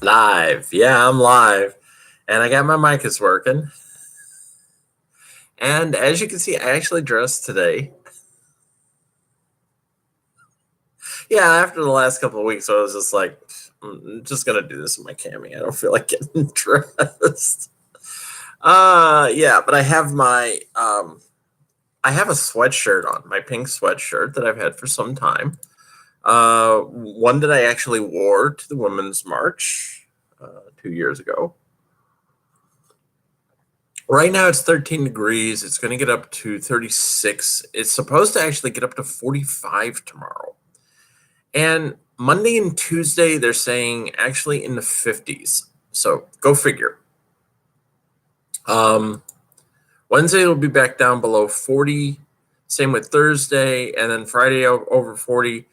Live. Yeah, I'm live. And I got my mic is working. And as you can see, I actually dressed today. Yeah, after the last couple of weeks, I was just like, I'm just gonna do this in my cami. I don't feel like getting dressed. Yeah, but I have a sweatshirt on, my pink sweatshirt that I've had for some time. One that I actually wore to the Women's March 2 years ago. Right now it's 13 degrees. It's going to get up to 36. It's supposed to actually get up to 45 tomorrow. And Monday and Tuesday, they're saying actually in the 50s. So go figure. Wednesday will be back down below 40. Same with Thursday. And then Friday over 40.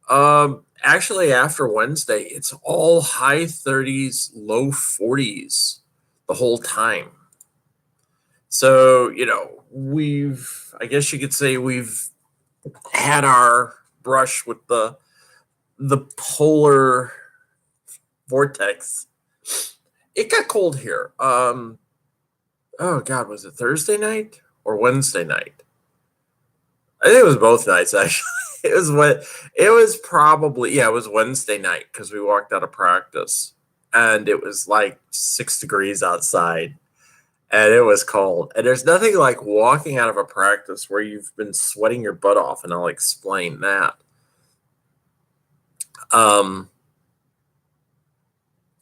Actually, after Wednesday, it's all high 30s, low 40s the whole time. So, I guess you could say we've had our brush with the polar vortex. It got cold here. Oh God, was it Thursday night or Wednesday night? I think it was both nights actually. It was probably, yeah, it was Wednesday night because we walked out of practice and it was like 6 degrees outside. And it was cold. And there's nothing like walking out of a practice where you've been sweating your butt off, and I'll explain that.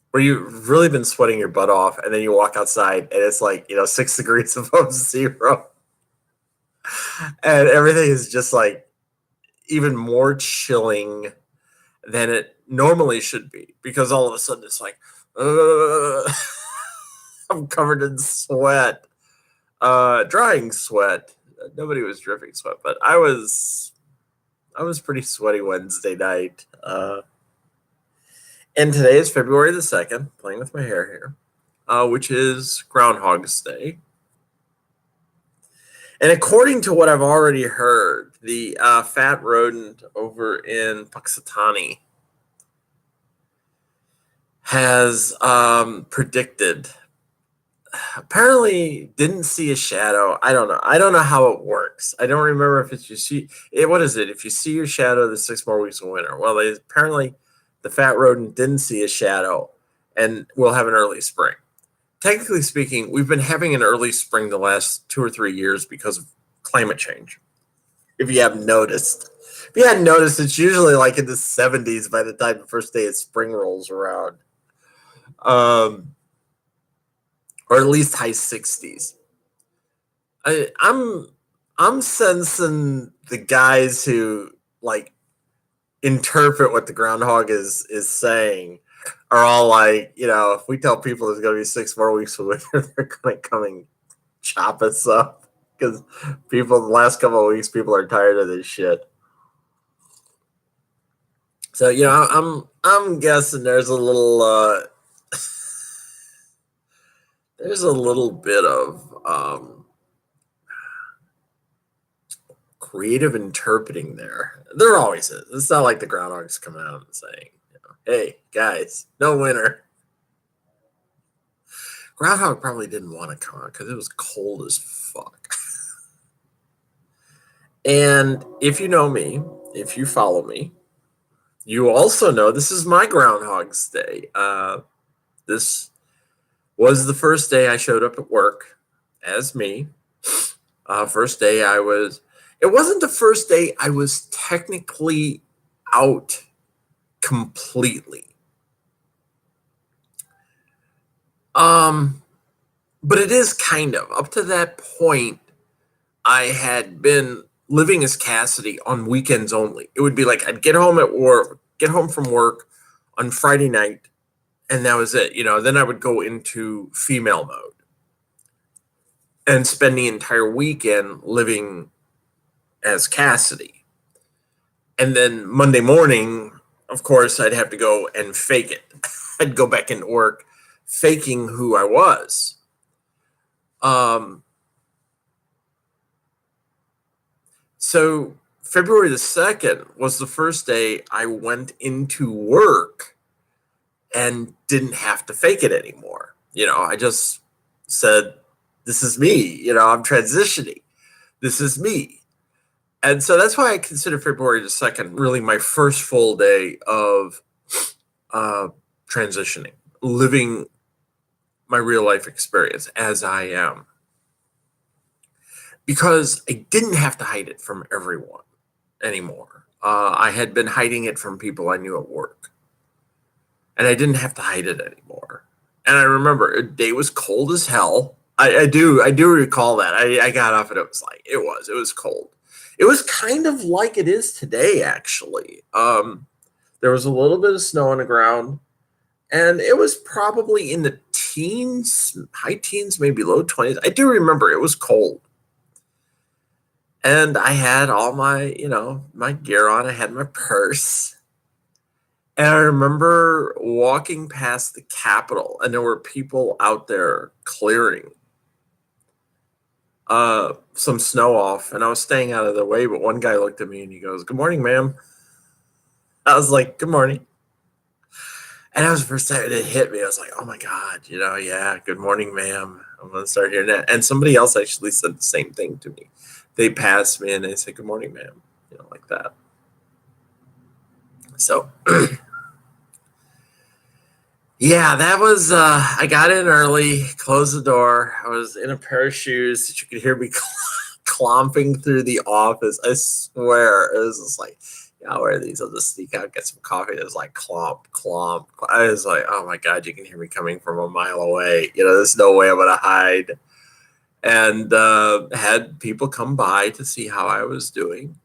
Where you've really been sweating your butt off, and then you walk outside, and it's like 6 degrees above zero, and everything is just like even more chilling than it normally should be, because all of a sudden it's like, I'm covered in sweat. Drying sweat. Nobody was dripping sweat, but I was pretty sweaty Wednesday night. And today is February the 2nd, playing with my hair here, which is Groundhog's Day. And according to what I've already heard, the fat rodent over in Puxatani has predicted, apparently didn't see a shadow. I don't know how it works. I don't remember if it's what is it? If you see your shadow, there's 6 more weeks of winter. Well, apparently the fat rodent didn't see a shadow and we'll have an early spring. Technically speaking, we've been having an early spring the last 2 or 3 years because of climate change. If you haven't noticed. If you hadn't noticed, it's usually like in the 70s by the time the first day of spring rolls around. Or at least high 60s. I'm sensing the guys who like interpret what the groundhog is saying are all like, if we tell people there's going to be 6 more weeks of winter, they're going to come and chop us up, because the last couple of weeks, people are tired of this shit. So I'm guessing there's a little bit of creative interpreting there. There always is. It's not like the groundhog's coming out and saying, hey guys, no winter. Groundhog probably didn't want to come out because it was cold as fuck. And if you know me, if you follow me, you also know this is my Groundhog's Day. This was the first day I showed up at work as me. First day it wasn't the first day I was technically out completely. But it is kind of. Up to that point, I had been living as Cassidy on weekends only. It would be like I'd get home from work on Friday night, and that was it. Then I would go into female mode and spend the entire weekend living as Cassidy. And then Monday morning, of course, I'd have to go and fake it. I'd go back into work faking who I was. So February the 2nd was the first day I went into work and didn't have to fake it anymore. I just said, this is me. I'm transitioning. This is me. And so that's why I consider February the 2nd really my first full day of transitioning, living my real life experience as I am. Because I didn't have to hide it from everyone anymore. I had been hiding it from people I knew at work. And I didn't have to hide it anymore. And I remember the day was cold as hell. I do recall that. I got up and it was cold. It was kind of like it is today, actually. There was a little bit of snow on the ground, and it was probably in the teens, high teens, maybe low 20s. I do remember it was cold. And I had all my, my gear on. I had my purse. And I remember walking past the Capitol, and there were people out there clearing some snow off. And I was staying out of their way, but one guy looked at me and he goes, "Good morning, ma'am." I was like, "Good morning." And that was the first time it hit me. I was like, oh my God, yeah, good morning, ma'am. I'm going to start hearing that. And somebody else actually said the same thing to me. They passed me and they said, "Good morning, ma'am," like that. So, yeah, that was, I got in early, closed the door. I was in a pair of shoes that you could hear me clomping through the office. I swear, it was just like, I'll wear these. I'll just sneak out, get some coffee. It was like clomp, clomp. I was like, oh my God, you can hear me coming from a mile away. There's no way I'm going to hide. And had people come by to see how I was doing,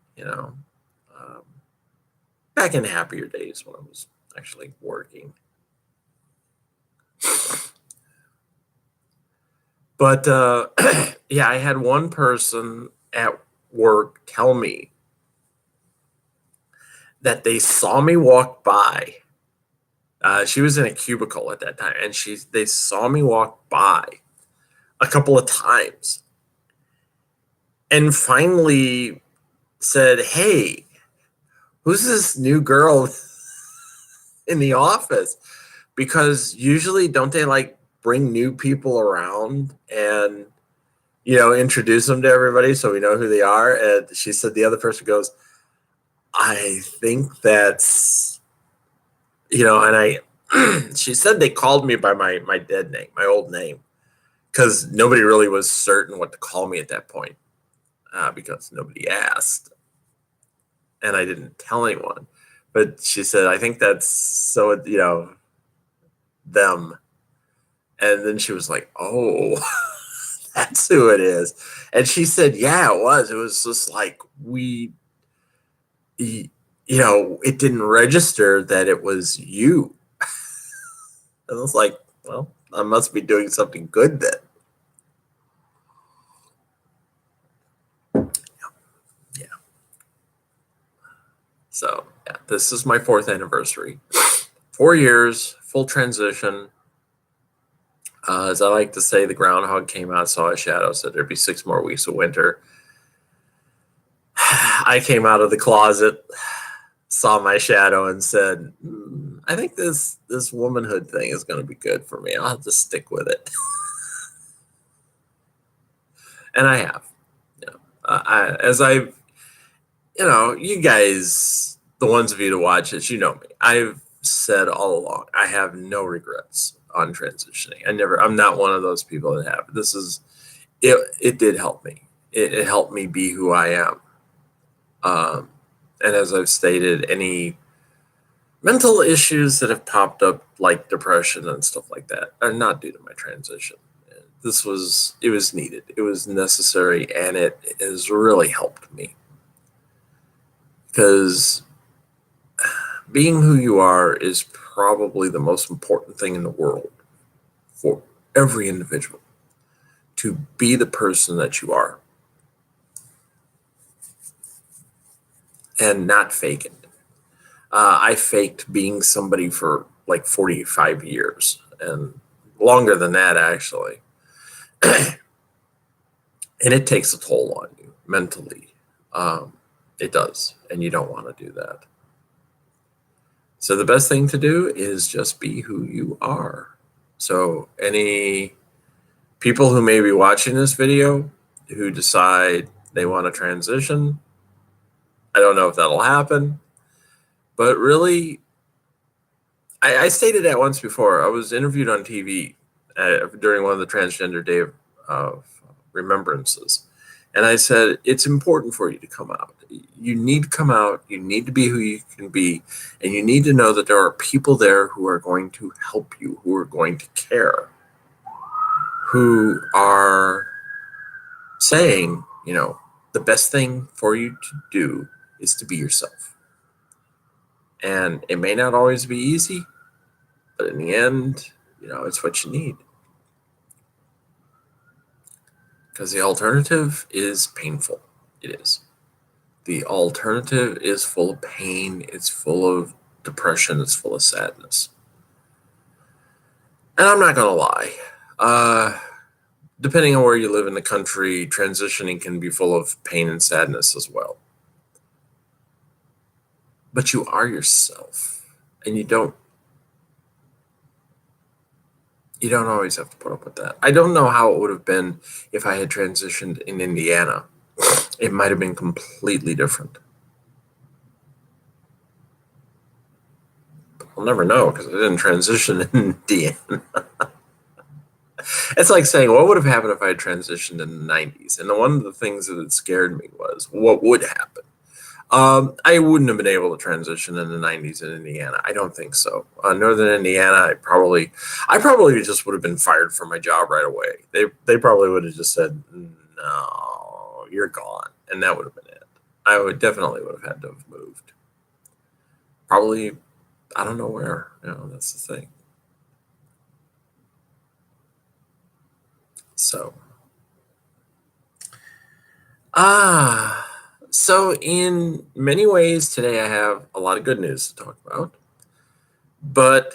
back in happier days when I was actually working. But yeah, I had one person at work tell me that they saw me walk by. She was in a cubicle at that time, and they saw me walk by a couple of times and finally said, "Hey, who's this new girl in the office?" Because usually don't they bring new people around and introduce them to everybody so we know who they are? And she said the other person goes, "I think that's," and she said they called me by my dead name, my old name, because nobody really was certain what to call me at that point, because nobody asked, and I didn't tell anyone. But she said, "I think that's so, them." And then she was like, "Oh, that's who it is." And she said, "Yeah, it was. It was just like it didn't register that it was you." And I was like, well, I must be doing something good then. Yeah. So, yeah, this is my 4th anniversary. 4 years, full transition. As I like to say, the groundhog came out, saw a shadow, said there'd be 6 more weeks of winter. I came out of the closet, saw my shadow, and said, I think this womanhood thing is going to be good for me. I'll have to stick with it. And I have. You guys, the ones of you to watch this, you know me. I've said all along, I have no regrets on transitioning. I'm not one of those people that have. It did help me. It helped me be who I am. And as I've stated, any mental issues that have popped up, like depression and stuff like that, are not due to my transition. It was needed. It was necessary, and it has really helped me. Because being who you are is probably the most important thing in the world for every individual. To be the person that you are. And not fake it. I faked being somebody for like 45 years, and longer than that, actually. And it takes a toll on you mentally. It does, and you don't want to do that. So the best thing to do is just be who you are. So any people who may be watching this video who decide they want to transition, I don't know if that'll happen, but really, I stated that once before. I was interviewed on TV during one of the Transgender Day of Remembrances. And I said, it's important for you to come out. You need to come out. You need to be who you can be. And you need to know that there are people there who are going to help you, who are going to care, who are saying, the best thing for you to do is to be yourself. And it may not always be easy, but in the end, it's what you need. Because the alternative is painful. It is. The alternative is full of pain. It's full of depression. It's full of sadness. And I'm not going to lie. Depending on where you live in the country, transitioning can be full of pain and sadness as well. But you are yourself. And you don't always have to put up with that. I don't know how it would have been if I had transitioned in Indiana. It might have been completely different. I'll never know because I didn't transition in Indiana. It's like saying, what would have happened if I had transitioned in the 90s? And one of the things that scared me was what would happen. I wouldn't have been able to transition in the 90s in Indiana. I don't think so. Northern Indiana, I probably just would have been fired from my job right away. They probably would have just said, no, you're gone. And that would have been it. I definitely would have had to have moved. Probably, I don't know where. That's the thing. So, so in many ways today I have a lot of good news to talk about, but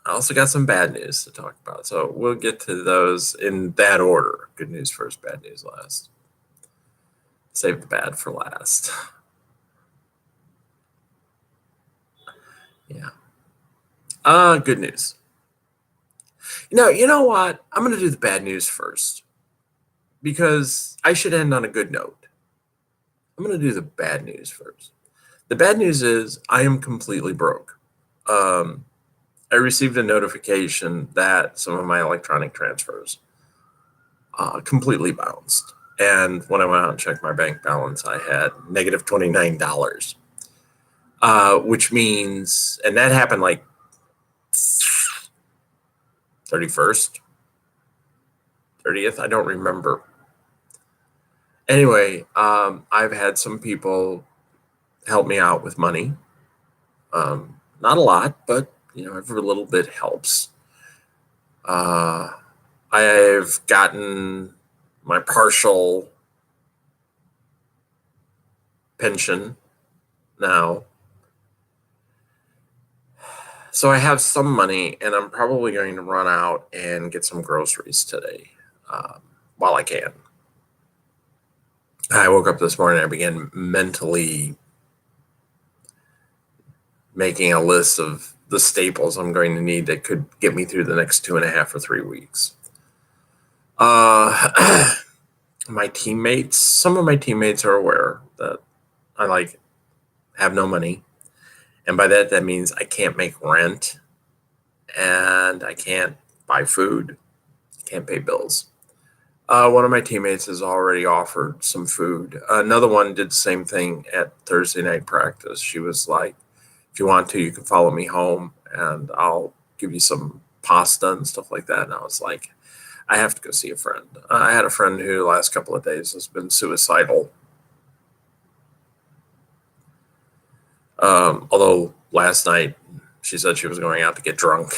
I also got some bad news to talk about. So we'll get to those in that order. Good news first, bad news last. Save the bad for last. Yeah. Good news. You know what? I'm going to do the bad news first because I should end on a good note. I'm going to do the bad news first. The bad news is I am completely broke. I received a notification that some of my electronic transfers completely bounced. And when I went out and checked my bank balance, I had negative $29, which means, and that happened like 31st, 30th, I don't remember. Anyway, I've had some people help me out with money. Not a lot, but every little bit helps. I've gotten my partial pension now. So I have some money, and I'm probably going to run out and get some groceries today while I can. I woke up this morning, I began mentally making a list of the staples I'm going to need that could get me through the next 2.5 or 3 weeks. My teammates, some of my teammates are aware that I have no money. And by that means I can't make rent and I can't buy food, can't pay bills. One of my teammates has already offered some food. Another one did the same thing at Thursday night practice. She was like, if you want to, you can follow me home and I'll give you some pasta and stuff like that. And I was like, I have to go see a friend. I had a friend who the last couple of days has been suicidal. Although last night she said she was going out to get drunk,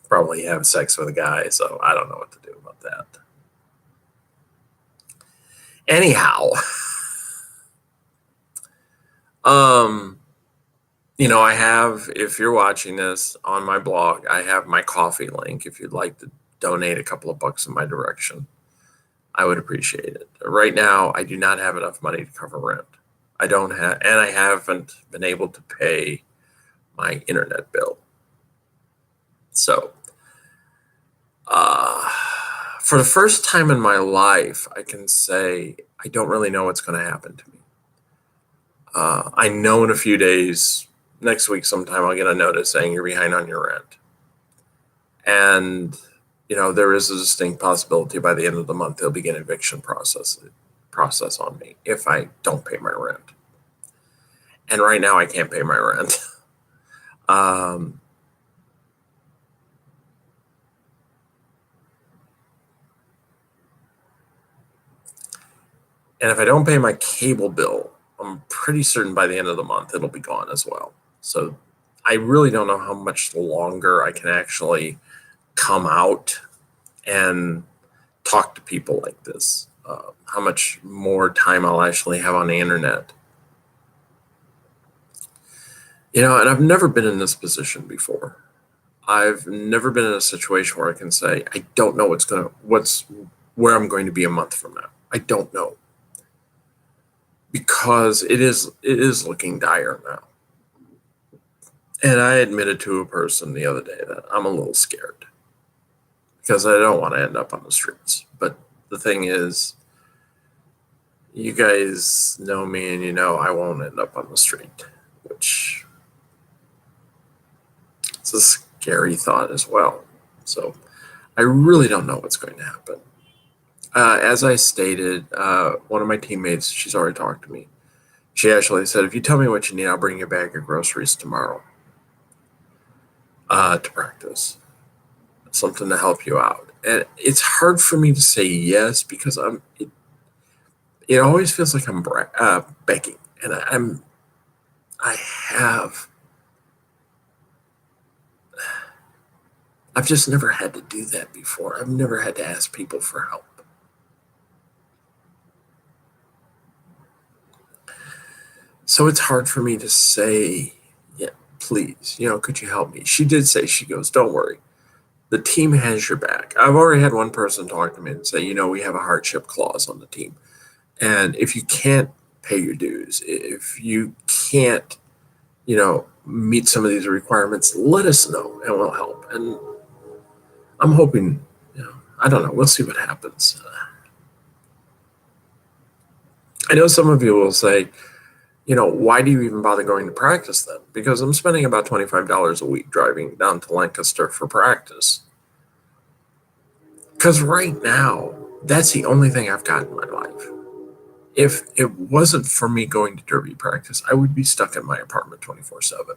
probably have sex with a guy. So I don't know what to do about that. Anyhow, I have, if you're watching this on my blog, I have my coffee link. If you'd like to donate a couple of bucks in my direction, I would appreciate it. Right now, I do not have enough money to cover rent. I don't have, and I haven't been able to pay my internet bill. So, for the first time in my life, I can say I don't really know what's going to happen to me. I know in a few days, next week sometime, I'll get a notice saying you're behind on your rent. And, there is a distinct possibility by the end of the month they'll begin eviction process on me if I don't pay my rent. And right now I can't pay my rent. And if I don't pay my cable bill, I'm pretty certain by the end of the month it'll be gone as well. So I really don't know how much longer I can actually come out and talk to people like this, how much more time I'll actually have on the internet. And I've never been in this position before. I've never been in a situation where I can say, I don't know where I'm going to be a month from now. I don't know. Because it is looking dire now. And I admitted to a person the other day that I'm a little scared because I don't want to end up on the streets. But the thing is, you guys know me and I won't end up on the street, which is a scary thought as well. So I really don't know what's going to happen. As I stated, one of my teammates, she's already talked to me. She actually said, if you tell me what you need, I'll bring you a bag of groceries tomorrow to practice. Something to help you out. And it's hard for me to say yes because it always feels like I'm begging. And I've just never had to do that before. I've never had to ask people for help. So it's hard for me to say, yeah, please, could you help me? She did say, she goes, don't worry. The team has your back. I've already had one person talk to me and say, we have a hardship clause on the team. And if you can't pay your dues, if you can't, meet some of these requirements, let us know and we'll help. And I'm hoping, I don't know, we'll see what happens. I know some of you will say, why do you even bother going to practice then? Because I'm spending about $25 a week driving down to Lancaster for practice. Because right now, that's the only thing I've got in my life. If it wasn't for me going to derby practice, I would be stuck in my apartment 24/7.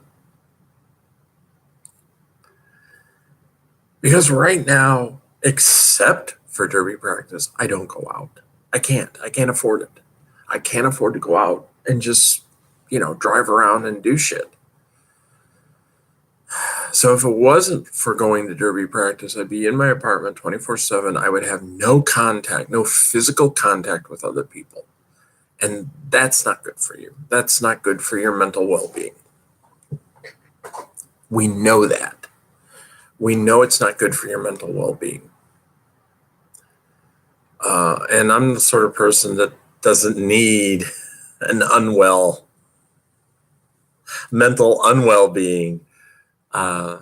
Because right now, except for derby practice, I don't go out. I can't afford it. I can't afford to go out and just, drive around and do shit. So if it wasn't for going to derby practice, I'd be in my apartment 24/7. I would have no physical contact with other people. And that's not good for you. That's not good for your mental well-being. We know that. We know it's not good for your mental well-being. And I'm the sort of person that doesn't need an mental unwell-being. I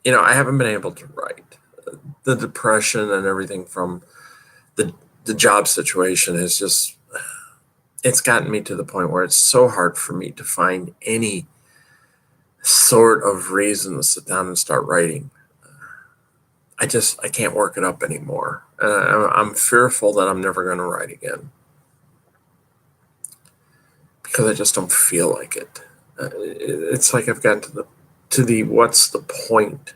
haven't been able to write. The depression and everything from the job situation is just, it's gotten me to the point where it's so hard for me to find any sort of reason to sit down and start writing. I can't work it up anymore. I'm fearful that I'm never going to write again because I just don't feel like it. It's like I've gotten to the what's the point.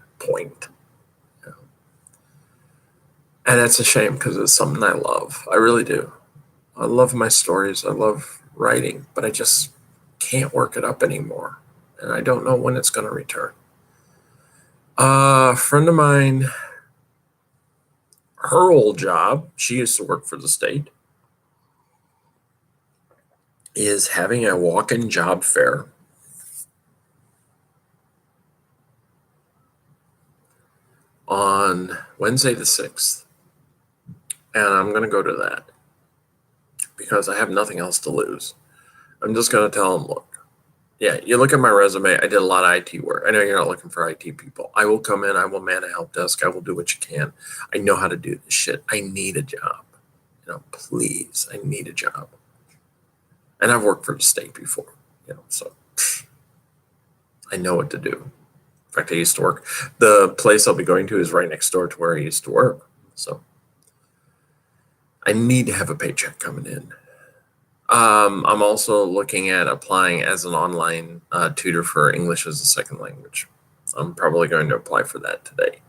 And that's a shame because it's something I love. I really do. I love my stories. I love writing, but I just can't work it up anymore. And I don't know when it's going to return. A friend of mine, her old job, she used to work for the state, is having a walk-in job fair on Wednesday the 6th. And I'm going to go to that because I have nothing else to lose. I'm just going to tell them, look, yeah, you look at my resume. I did a lot of IT work. I know you're not looking for IT people. I will come in. I will man a help desk. I will do what you can. I know how to do this shit. I need a job. Please, I need a job. And I've worked for the state before, so I know what to do. In fact, I used to work. The place I'll be going to is right next door to where I used to work. So I need to have a paycheck coming in. I'm also looking at applying as an online tutor for English as a second language. I'm probably going to apply for that today.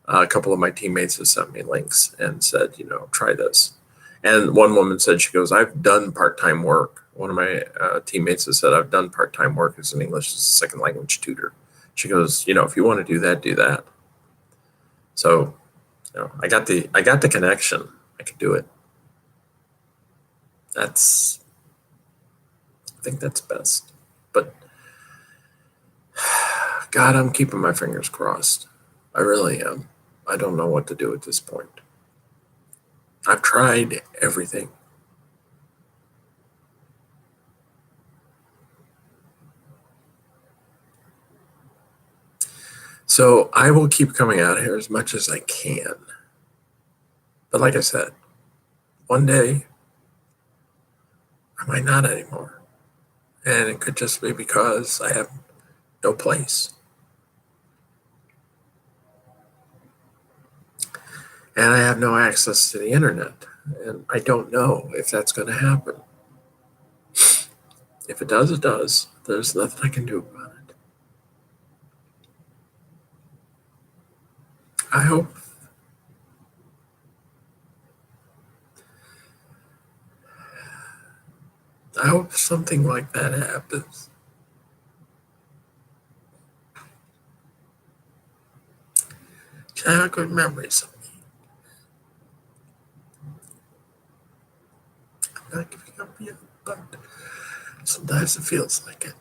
A couple of my teammates have sent me links and said, try this. And one woman said, she goes, I've done part-time work. One of my teammates has said, I've done part-time work as an English as a second language tutor. She goes, if you want to do that, do that. So, I got the connection. I could do it. I think that's best. But God, I'm keeping my fingers crossed. I really am. I don't know what to do at this point. I've tried everything. So I will keep coming out here as much as I can. But like I said, one day I might not anymore. And it could just be because I have no place. And I have no access to the internet. And I don't know if that's going to happen. If it does, it does. There's nothing I can do about it. I hope something like that happens. I have good memories of me. I'm not giving up yet, but sometimes it feels like it.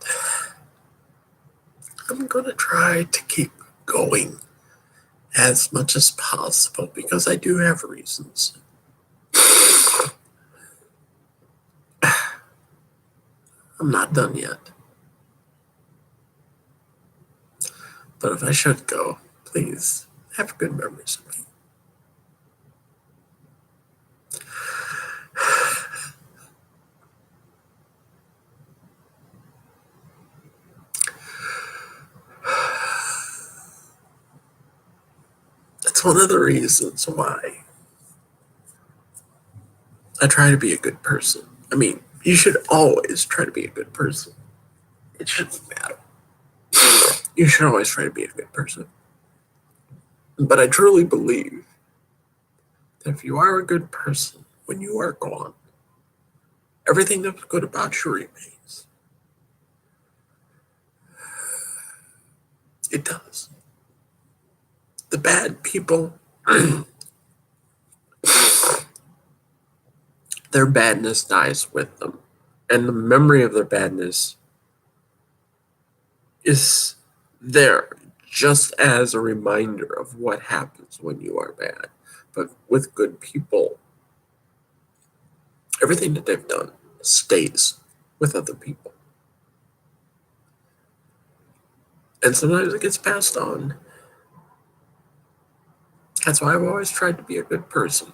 I'm going to try to keep going as much as possible because I do have reasons. I'm not done yet. But if I should go, please have good memories of me. That's one of the reasons why I try to be a good person. I mean, you should always try to be a good person. It shouldn't matter. You should always try to be a good person. But I truly believe that if you are a good person, when you are gone, everything that's good about you remains. It does. The bad people, their badness dies with them. And the memory of their badness is there just as a reminder of what happens when you are bad. But with good people, everything that they've done stays with other people. And sometimes it gets passed on. That's why I've always tried to be a good person.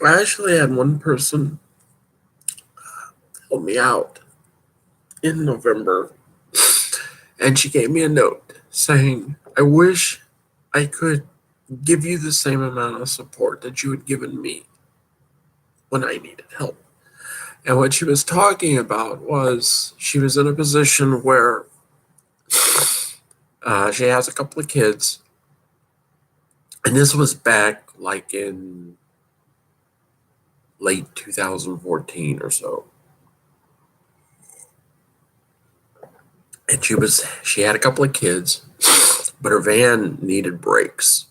I actually had one person help me out in November, and she gave me a note saying, I wish I could give you the same amount of support that you had given me when I needed help. And what she was talking about was she was in a position where she has a couple of kids, and this was back like in late 2014 or so. And she had a couple of kids, but her van needed brakes.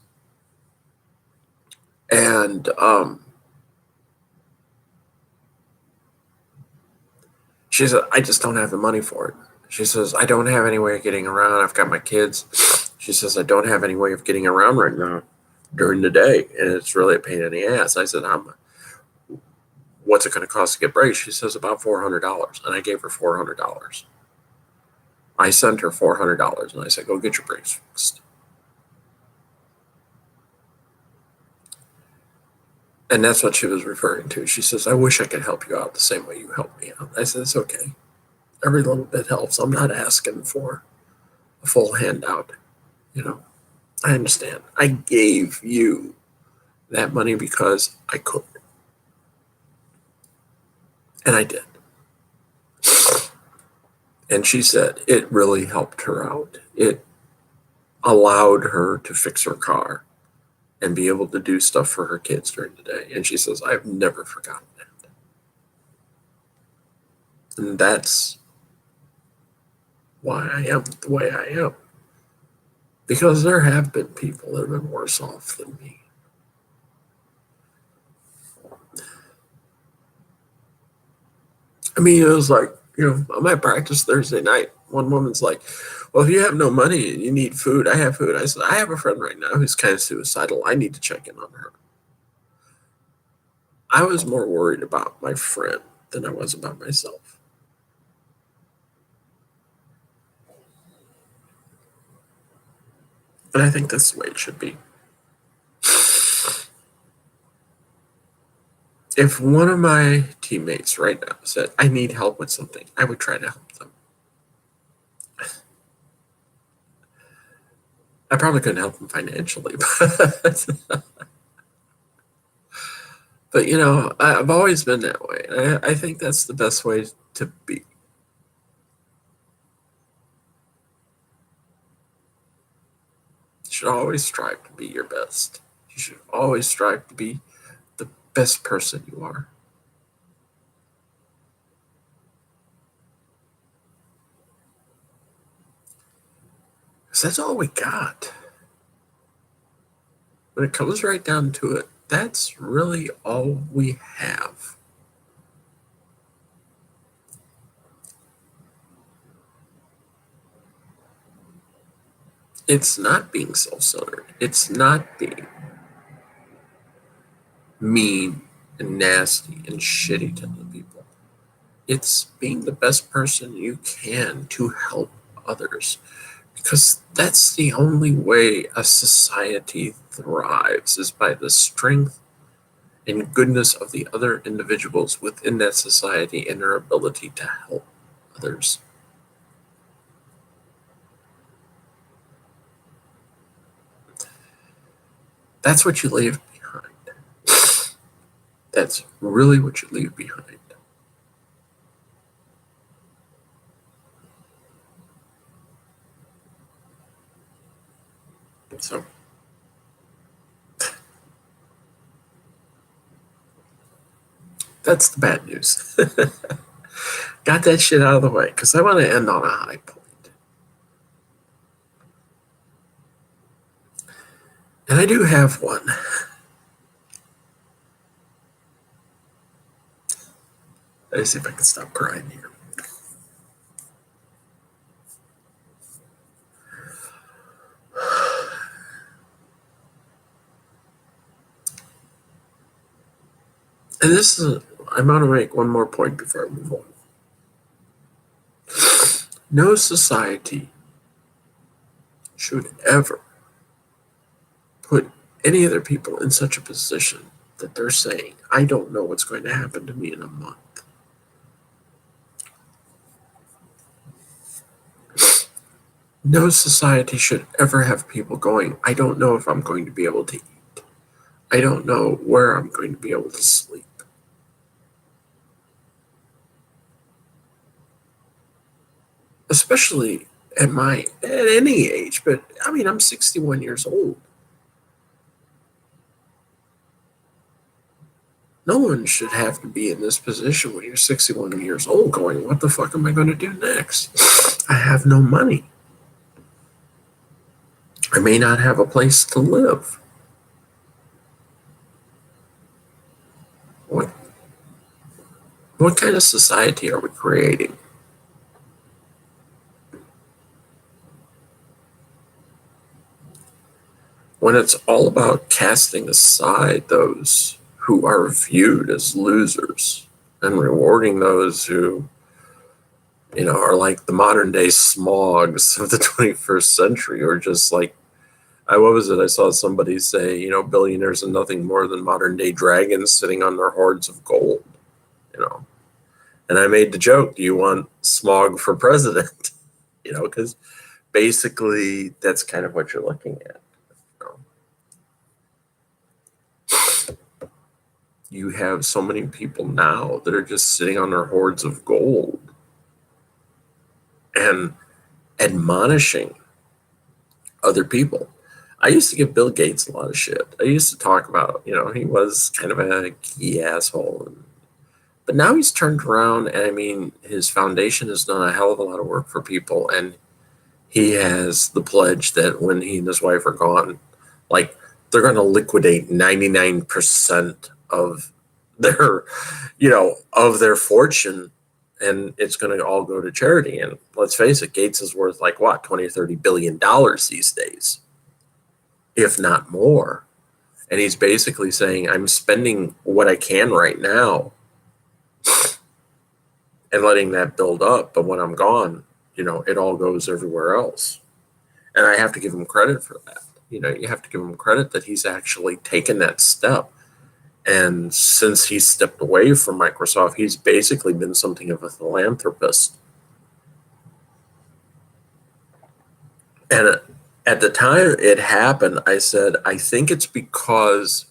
And she said, I just don't have the money for it. She says, I don't have any way of getting around. I've got my kids. She says, I don't have any way of getting around right now. during the day, and it's really a pain in the ass. I said, what's it going to cost to get braces? She says, about $400. And I gave her $400. I sent her $400, and I said, go get your brace fixed. And that's what she was referring to. She says, I wish I could help you out the same way you helped me out. I said, it's okay. Every little bit helps. I'm not asking for a full handout. I understand. I gave you that money because I could. And I did. And she said it really helped her out. It allowed her to fix her car and be able to do stuff for her kids during the day. And she says, I've never forgotten that. And that's why I am the way I am. Because there have been people that have been worse off than me. I mean, it was like, I'm at practice Thursday night. One woman's like, well, if you have no money and you need food, I have food. I said, I have a friend right now who's kind of suicidal. I need to check in on her. I was more worried about my friend than I was about myself. And I think that's the way it should be. If one of my teammates right now said, I need help with something, I would try to help them. I probably couldn't help them financially, but I've always been that way. I think that's the best way to be. You should always strive to be your best. You should always strive to be the best person you are. Because that's all we got. When it comes right down to it, that's really all we have. It's not being self-centered. It's not being mean and nasty and shitty to other people. It's being the best person you can to help others. Because that's the only way a society thrives, is by the strength and goodness of the other individuals within that society and their ability to help others. That's what you leave behind. That's really what you leave behind. So, that's the bad news. Got that shit out of the way because I want to end on a high point. And I do have one. Let's see if I can stop crying here. And I'm going to make one more point before I move on. No society should ever put any other people in such a position that they're saying, I don't know what's going to happen to me in a month. No society should ever have people going, I don't know if I'm going to be able to eat. I don't know where I'm going to be able to sleep. Especially at any age, but I mean, I'm 61 years old. No one should have to be in this position when you're 61 years old going, what the fuck am I going to do next? I have no money. I may not have a place to live. What kind of society are we creating? when it's all about casting aside those who are viewed as losers and rewarding those who, are like the modern day smogs of the 21st century, or just like, what was it? I saw somebody say, billionaires are nothing more than modern day dragons sitting on their hoards of gold, you know. And I made the joke, do you want smog for president? Because basically that's kind of what you're looking at. You have so many people now that are just sitting on their hoards of gold and admonishing other people. I used to give Bill Gates a lot of shit. I used to talk about, he was kind of a key asshole. But now he's turned around, and I mean, his foundation has done a hell of a lot of work for people. And he has the pledge that when he and his wife are gone, like, they're going to liquidate 99% of their, of their fortune, and it's going to all go to charity. And let's face it, Gates is worth like what, 20 or 30 billion dollars these days, if not more. And he's basically saying, I'm spending what I can right now and letting that build up. But when I'm gone, it all goes everywhere else. And I have to give him credit for that. You have to give him credit that he's actually taken that step. And since he stepped away from Microsoft, he's basically been something of a philanthropist. And at the time it happened, I said, I think it's because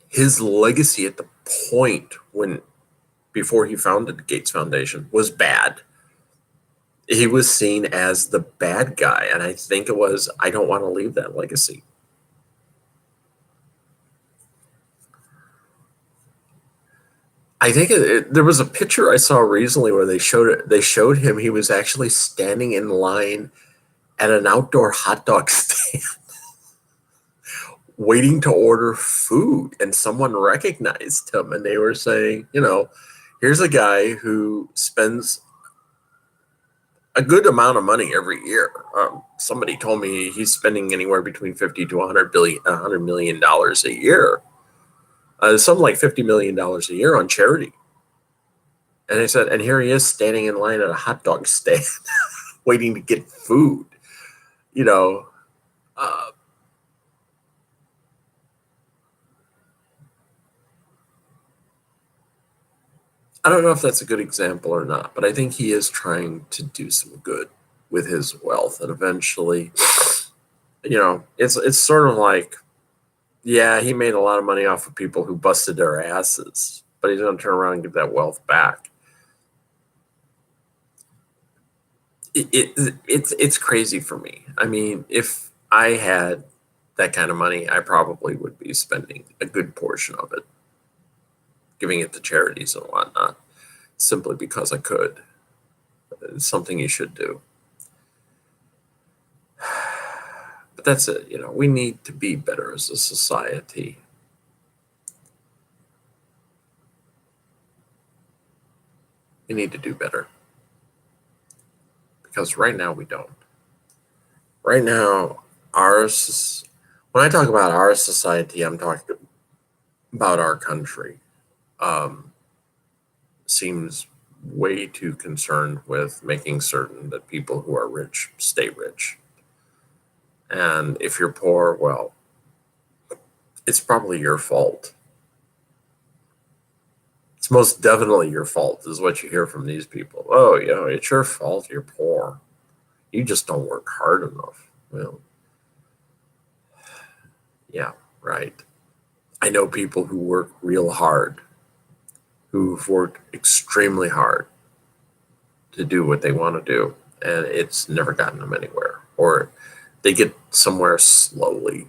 his legacy at the point before he founded the Gates Foundation was bad. He was seen as the bad guy. And I think it was, I don't want to leave that legacy. I think there was a picture I saw recently where they showed him. He was actually standing in line at an outdoor hot dog stand waiting to order food, and someone recognized him, and they were saying, here's a guy who spends a good amount of money every year. Somebody told me he's spending anywhere between $50 to $100 million a year. Something like $50 million a year on charity. And I said, and here he is standing in line at a hot dog stand waiting to get food. I don't know if that's a good example or not, but I think he is trying to do some good with his wealth. And eventually, it's sort of like, yeah, he made a lot of money off of people who busted their asses, but he's going to turn around and give that wealth back. It's crazy for me. I mean, if I had that kind of money, I probably would be spending a good portion of it, giving it to charities and whatnot, simply because I could. It's something you should do. But that's it. We need to be better as a society. We need to do better. Because right now we don't. Right now, when I talk about our society, I'm talking about our country. Seems way too concerned with making certain that people who are rich stay rich. And if you're poor, well, it's probably your fault. It's most definitely your fault, is what you hear from these people. Oh, it's your fault you're poor. You just don't work hard enough. Well, yeah, right. I know people who work real hard, who've worked extremely hard to do what they want to do, and it's never gotten them anywhere, or they get somewhere slowly.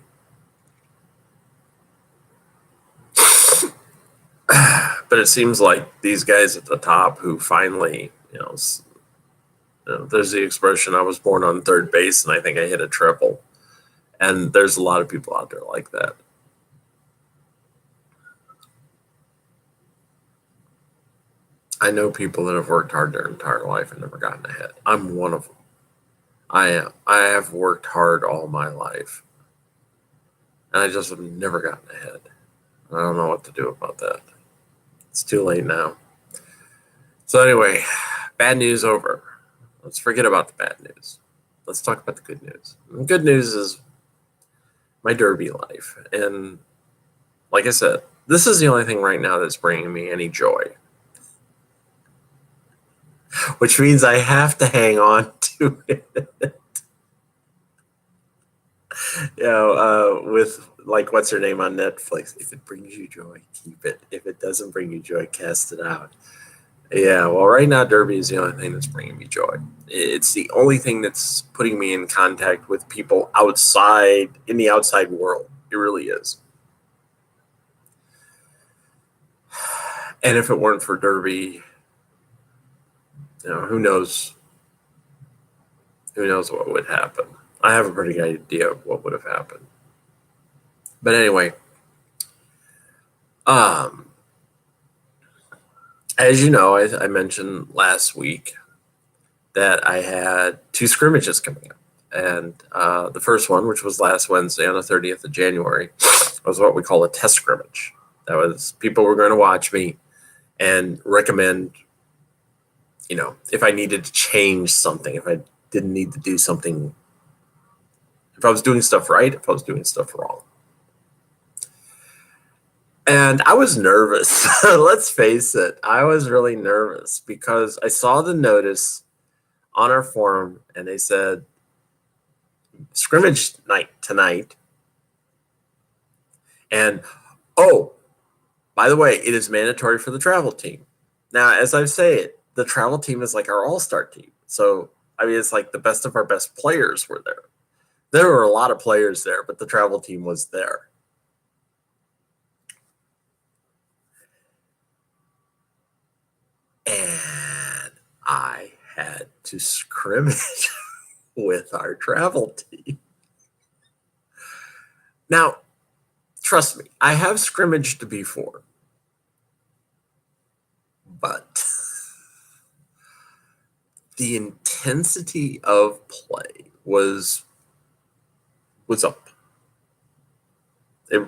But it seems like these guys at the top who finally, there's the expression, I was born on third base and I think I hit a triple. And there's a lot of people out there like that. I know people that have worked hard their entire life and never gotten ahead. I'm one of them. I have worked hard all my life, and I just have never gotten ahead. I don't know what to do about that. It's too late now. So anyway, bad news over. Let's forget about the bad news. Let's talk about the good news. The good news is my derby life. And like I said, this is the only thing right now that's bringing me any joy. Which means I have to hang on to it. With like what's her name on Netflix? If it brings you joy, keep it. If it doesn't bring you joy, cast it out. Yeah, well, right now Derby is the only thing that's bringing me joy. It's the only thing that's putting me in contact with people outside in the outside world. It really is. And if it weren't for Derby, who knows? Who knows what would happen? I have a pretty good idea of what would have happened. But anyway, as you know, I mentioned last week that I had 2 scrimmages coming up. And the first one, which was last Wednesday on the 30th of January, was what we call a test scrimmage. That was people were going to watch me and recommend, if I needed to change something, if I didn't need to do something, if I was doing stuff right, if I was doing stuff wrong. And I was nervous. Let's face it. I was really nervous because I saw the notice on our forum and they said, scrimmage night tonight. And, oh, by the way, it is mandatory for the travel team. Now, as I say it, the travel team is like our all-star team. So, it's like the best of our best players were there. There were a lot of players there, but the travel team was there. And I had to scrimmage with our travel team. Now, trust me, I have scrimmaged before. But the intensity of play was up. It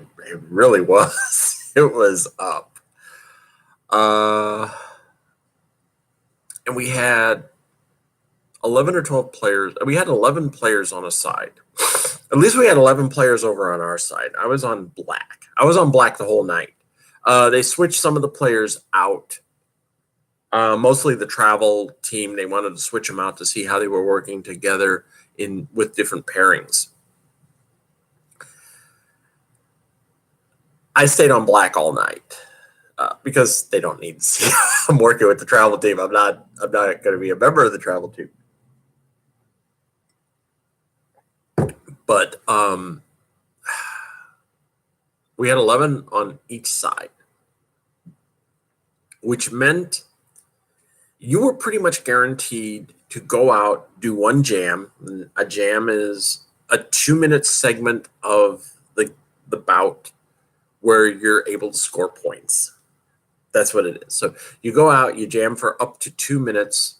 really was. It was up. And we had 11 or 12 players. We had 11 players on a side. At least we had 11 players over on our side. I was on black. I was on black the whole night. They switched some of the players out. Mostly the travel team. They wanted to switch them out to see how they were working together with different pairings. I stayed on black all night. Because they don't need to see I'm working with the travel team. I'm not going to be a member of the travel team. But we had 11 on each side, which meant you were pretty much guaranteed to go out, do one jam. A jam is a 2-minute segment of the bout where you're able to score points. That's what it is. So you go out, you jam for up to 2 minutes,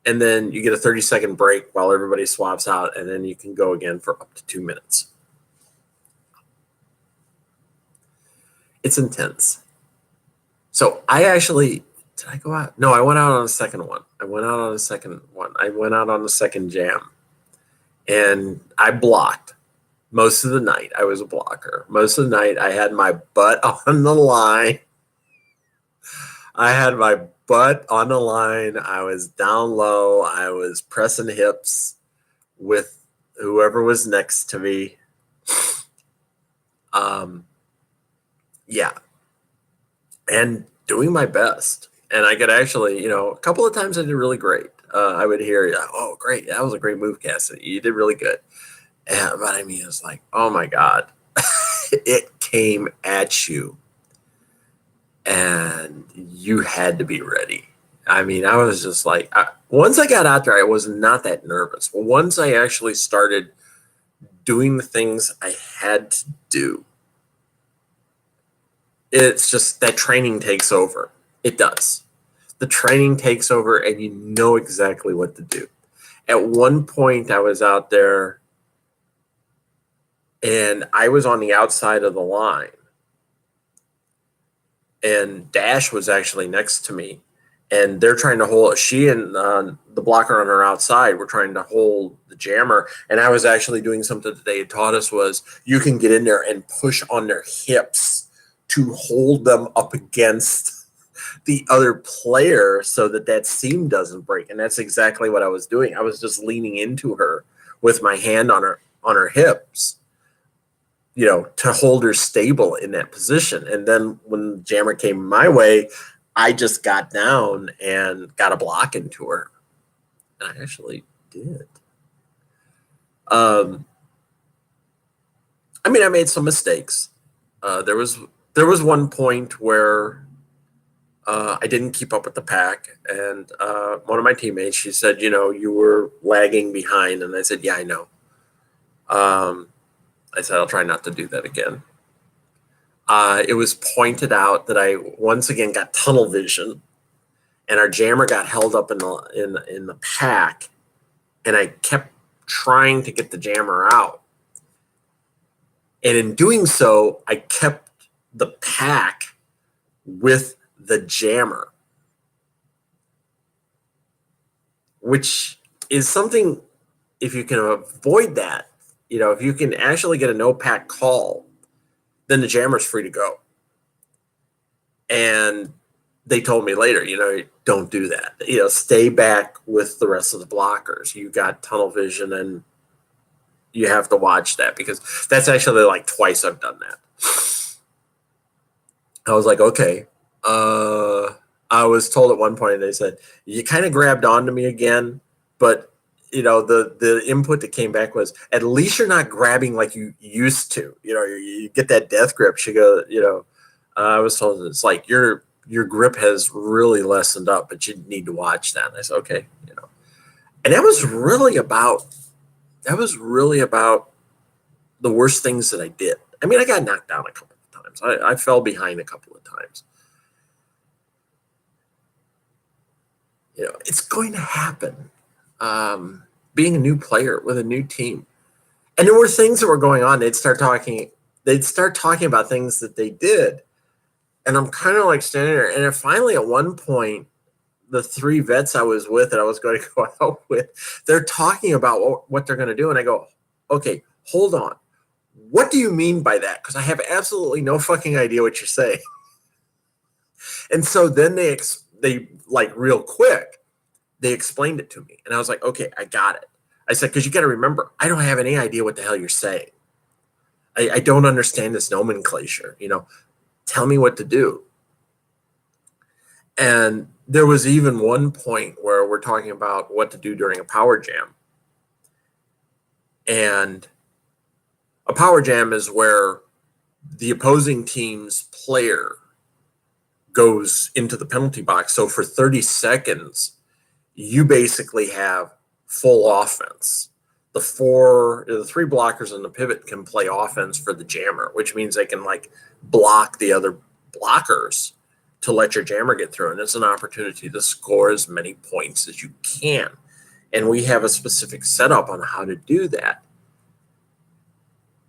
and then you get a 30-second break while everybody swaps out, and then you can go again for up to 2 minutes. It's intense. So I actually, did I go out? No, I went out on the second one. I went out on the second jam, and I blocked. Most of the night, I was a blocker. Most of the night, I had my butt on the line. I was down low. I was pressing hips with whoever was next to me. Yeah. And doing my best. And I could actually, a couple of times I did really great. I would hear, oh, great. That was a great move, Cassidy. You did really good. But it's like, oh my God, it came at you and you had to be ready. I was just like, once I got out there, I was not that nervous. Once I actually started doing the things I had to do, it's just that training takes over. It does. The training takes over and you know exactly what to do. At one point, I was out there, and I was on the outside of the line, and Dash was actually next to me, and they're trying to hold. She and the blocker on her outside were trying to hold the jammer, and I was actually doing something that they had taught us was you can get in there and push on their hips to hold them up against the other player so that that seam doesn't break. And that's exactly what I was doing. I was just leaning into her with my hand on her hips, to hold her stable in that position. And then when the jammer came my way, I just got down and got a block into her. And I actually did. I made some mistakes. There was one point where I didn't keep up with the pack, and one of my teammates, she said, you were lagging behind, and I said, yeah, I know. I said, I'll try not to do that again. It was pointed out that I once again got tunnel vision, and our jammer got held up in the pack, and I kept trying to get the jammer out. And in doing so, I kept the pack with the jammer, which is something, if you can avoid that, if you can actually get a no pack call, then the jammer's free to go. And they told me later, don't do that. Stay back with the rest of the blockers. You got tunnel vision, and you have to watch that, because that's actually like twice I've done that. I was like, okay. I was told at one point, they said, you kind of grabbed onto me again, but the input that came back was, at least you're not grabbing like you used to. You get that death grip. She goes, I was told it's like your grip has really lessened up, but you need to watch that. And I said, okay, and that was really about the worst things that I did. I got knocked down a couple of times. I fell behind a couple of times. It's going to happen. Being a new player with a new team. And there were things that were going on. They'd start talking about things that they did. And I'm kind of like standing there. And then finally, at one point, the three vets I was with that I was going to go out with, they're talking about what they're going to do. And I go, okay, hold on. What do you mean by that? Because I have absolutely no fucking idea what you're saying. And so then they like real quick, they explained it to me. And I was like, okay, I got it. I said, because you got to remember, I don't have any idea what the hell you're saying. I don't understand this nomenclature. Tell me what to do. And there was even one point where we're talking about what to do during a power jam. And a power jam is where the opposing team's player goes into the penalty box. So for 30 seconds, you basically have full offense. The three blockers and the pivot can play offense for the jammer, which means they can like block the other blockers to let your jammer get through. And it's an opportunity to score as many points as you can. And we have a specific setup on how to do that.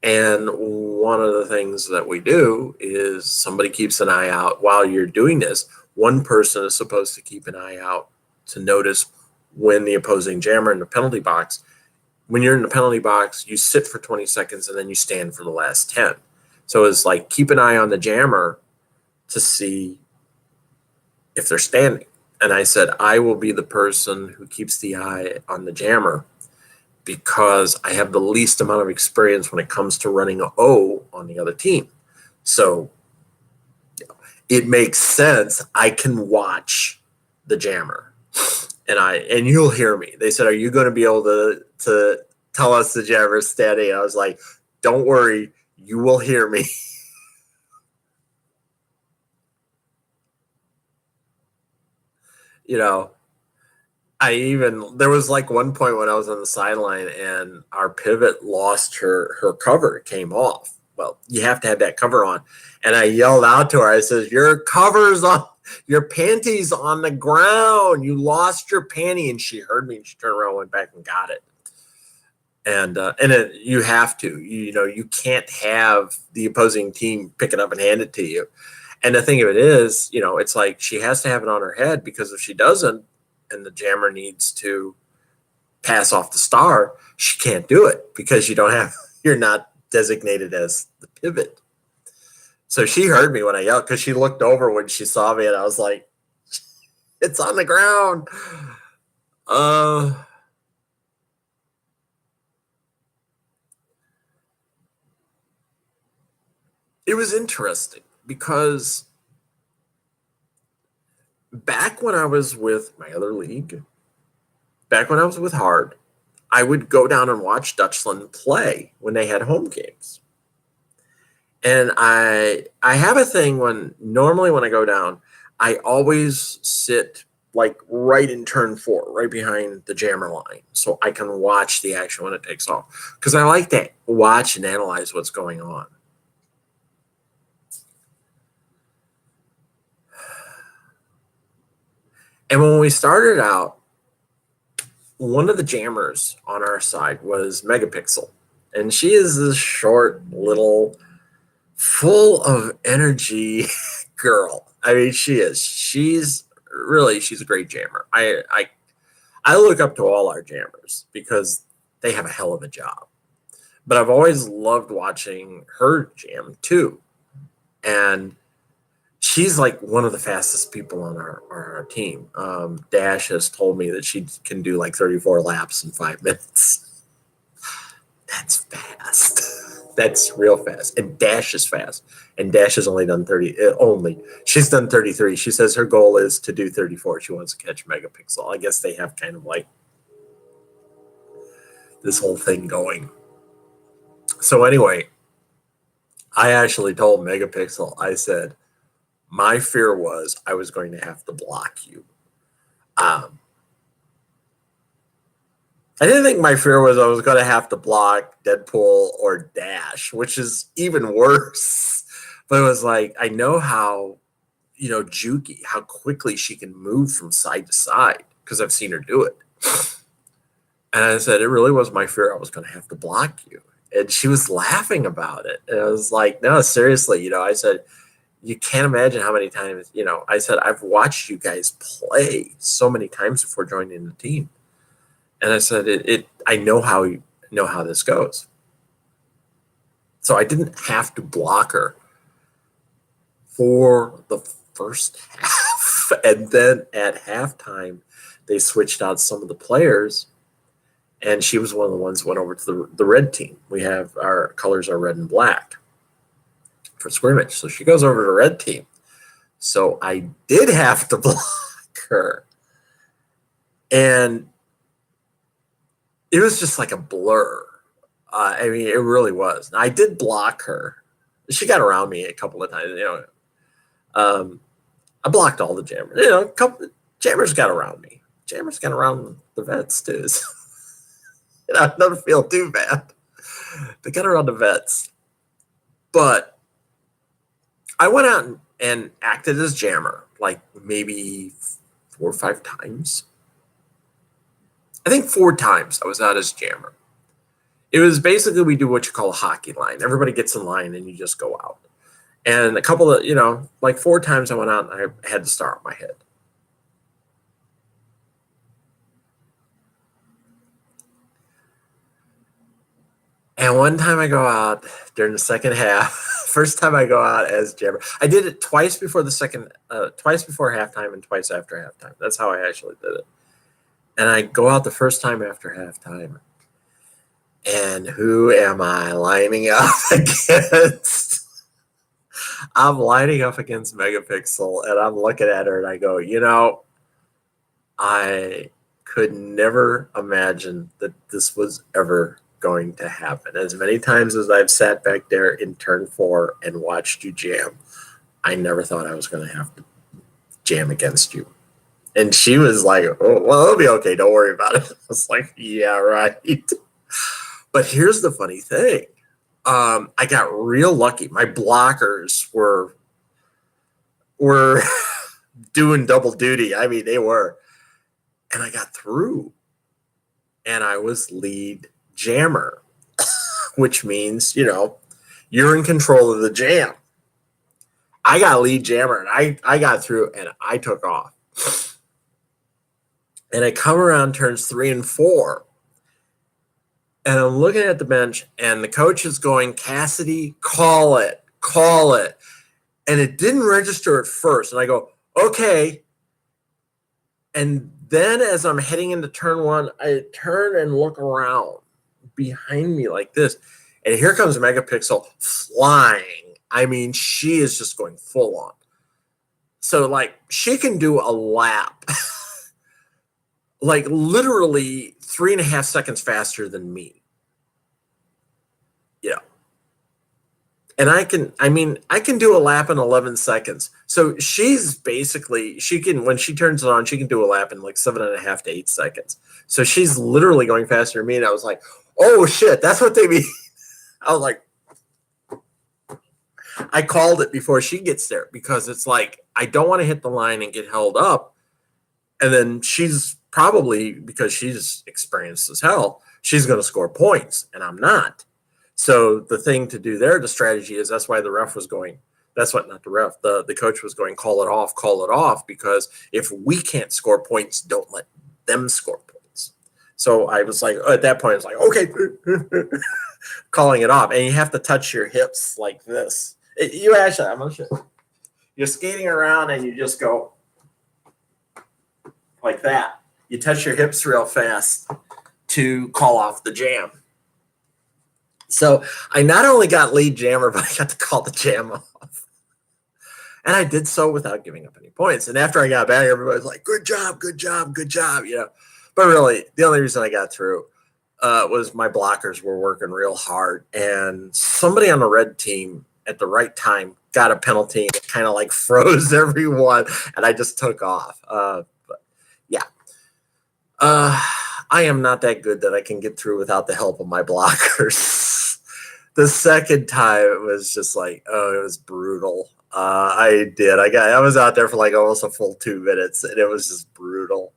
And one of the things that we do is somebody keeps an eye out while you're doing this. One person is supposed to keep an eye out to notice when the opposing jammer in the penalty box. When you're in the penalty box, you sit for 20 seconds and then you stand for the last 10. So it's like keep an eye on the jammer to see if they're standing. And I said, I will be the person who keeps the eye on the jammer because I have the least amount of experience when it comes to running an O on the other team. So it makes sense. I can watch the jammer. And you'll hear me. They said, are you going to be able to tell us the jammer's steady? I was like, don't worry, you will hear me. There was like one point when I was on the sideline and our pivot lost her cover. It came off. Well, you have to have that cover on. And I yelled out to her, I said, your cover's on. Your panties on the ground. You lost your panty. And she heard me and she turned around, went back and got it. And you have to, you can't have the opposing team pick it up and hand it to you. And the thing of it is, it's like she has to have it on her head, because if she doesn't, and the jammer needs to pass off the star, she can't do it because you're not designated as the pivot. So she heard me when I yelled, because she looked over when she saw me, and I was like, it's on the ground. It was interesting because back when I was with my other league, back when I was with Hard, I would go down and watch Dutchland play when they had home games. And I have a thing normally when I go down, I always sit like right in turn 4, right behind the jammer line, so I can watch the action when it takes off, because I like to watch and analyze what's going on. And when we started out, one of the jammers on our side was Megapixel. And she is this short, little, full of energy girl. I mean, she is. She's a great jammer. I look up to all our jammers because they have a hell of a job. But I've always loved watching her jam too. And she's like one of the fastest people on our team. Dash has told me that she can do like 34 laps in 5 minutes. That's fast. That's real fast. And Dash is fast. And Dash has only done 30. She's done 33. She says her goal is to do 34. She wants to catch Megapixel. I guess they have kind of like this whole thing going. So anyway, I actually told Megapixel, I said, my fear was I was going to have to block you. I didn't think my fear was I was going to have to block Deadpool or Dash, which is even worse. But it was like, I know how, Juki, how quickly she can move from side to side, because I've seen her do it. And I said, it really was my fear I was going to have to block you. And she was laughing about it. And I was like, no, seriously, I said, you can't imagine how many times, I said, I've watched you guys play so many times before joining the team. And I said, I know how this goes. So I didn't have to block her for the first half. And then at halftime, they switched out some of the players. And she was one of the ones who went over to the red team. We have our colors are red and black for Scrimmage. So she goes over to the red team. So I did have to block her. And it was just like a blur. I mean, it really was. I did block her. She got around me a couple of times. I blocked all the jammers. A couple jammers got around me. Jammers got around the vets too. So, I don't feel too bad. They got around the vets. But I went out and acted as jammer like maybe 4 or 5 times. I think 4 times I was out as jammer. It was basically, we do what you call a hockey line. Everybody gets in line and you just go out. And a couple of, like 4 times I went out and I had the star on my head. And one time I go out during the second half, first time I go out as jammer. I did it twice before twice before halftime and twice after halftime. That's how I actually did it. And I go out the first time after halftime. And who am I lining up against? I'm lining up against Megapixel, and I'm looking at her and I go, I could never imagine that this was ever going to happen. As many times as I've sat back there in turn 4 and watched you jam, I never thought I was going to have to jam against you. And she was like, oh, well, it'll be okay. Don't worry about it. I was like, yeah, right. But here's the funny thing. I got real lucky. My blockers were doing double duty. I mean, they were. And I got through. And I was lead jammer, which means, you're in control of the jam. I got lead jammer, and I got through, and I took off. And I come around turns 3 and 4, and I'm looking at the bench, and the coach is going, Cassidy, call it. And it didn't register at first. And I go, okay. And then as I'm heading into turn 1, I turn and look around behind me like this. And here comes Megapixel flying. I mean, she is just going full on. So, she can do a lap, literally 3.5 seconds faster than me. And I can do a lap in 11 seconds. So she's basically, when she turns it on, she can do a lap in 7.5 to 8 seconds. So she's literally going faster than me. And I was like, oh shit, that's what they mean. I was like, I called it before she gets there, because it's I don't want to hit the line and get held up. And then she's probably, because she's experienced as hell, she's going to score points, and I'm not. So the thing to do there, the strategy is, that's why the ref was going, the coach was going, call it off, because if we can't score points, don't let them score points. So I was at that point, I was like, okay, calling it off. And you have to touch your hips like this. I'm going to show you. You're skating around and you just go like that. You touch your hips real fast to call off the jam. So I not only got lead jammer, but I got to call the jam off. And I did so without giving up any points. And after I got back, everybody's like, good job. But really, the only reason I got through was my blockers were working real hard. And somebody on the red team at the right time got a penalty, and it kind of froze everyone. And I just took off. But yeah. I am not that good that I can get through without the help of my blockers. The second time, it was just it was brutal. I was out there for almost a full 2 minutes, and it was just brutal.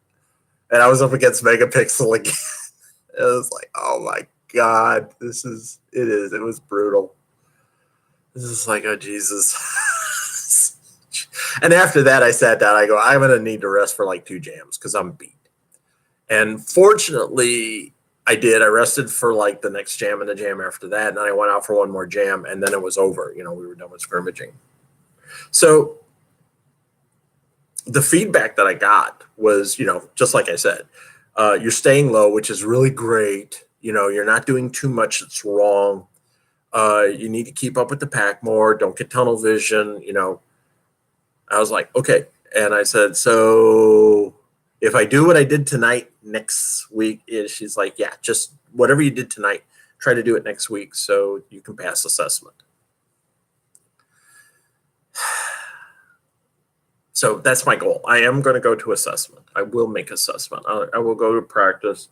And I was up against Megapixel again. It was oh my God, it was brutal. This is oh Jesus. And after that, I sat down, I go, I'm going to need to rest for 2 jams, because I'm beat. And fortunately, I did. I rested for the next jam and the jam after that. And then I went out for one more jam, and then it was over. We were done with scrimmaging. So the feedback that I got was, just like I said, you're staying low, which is really great. You're not doing too much that's wrong. You need to keep up with the pack more. Don't get tunnel vision. I was like, okay. And I said, so if I do what I did tonight, next week, she's like, yeah, just whatever you did tonight, try to do it next week so you can pass assessment. So that's my goal. I am going to go to assessment. I will make assessment. I will go to practice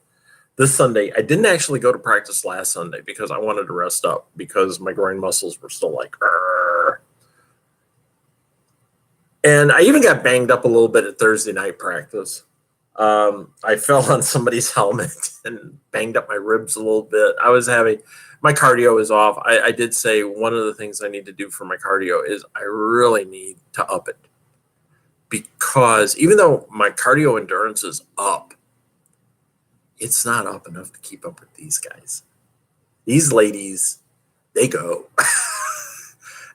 this Sunday. I didn't actually go to practice last Sunday because I wanted to rest up, because my groin muscles were still Arr. And I even got banged up a little bit at Thursday night practice. I fell on somebody's helmet and banged up my ribs a little bit. My cardio is off. I did say one of the things I need to do for my cardio is I really need to up it, because even though my cardio endurance is up, it's not up enough to keep up with these guys. These ladies, they go.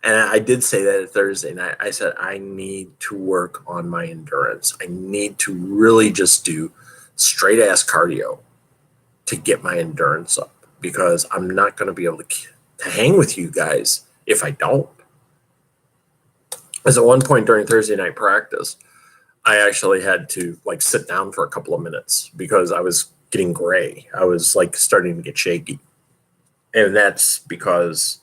And I did say that Thursday night. I said, I need to work on my endurance. I need to really just do straight ass cardio to get my endurance up, because I'm not going to be able to hang with you guys if I don't. As at one point during Thursday night practice, I actually had to sit down for a couple of minutes because I was getting gray. I was starting to get shaky. And that's because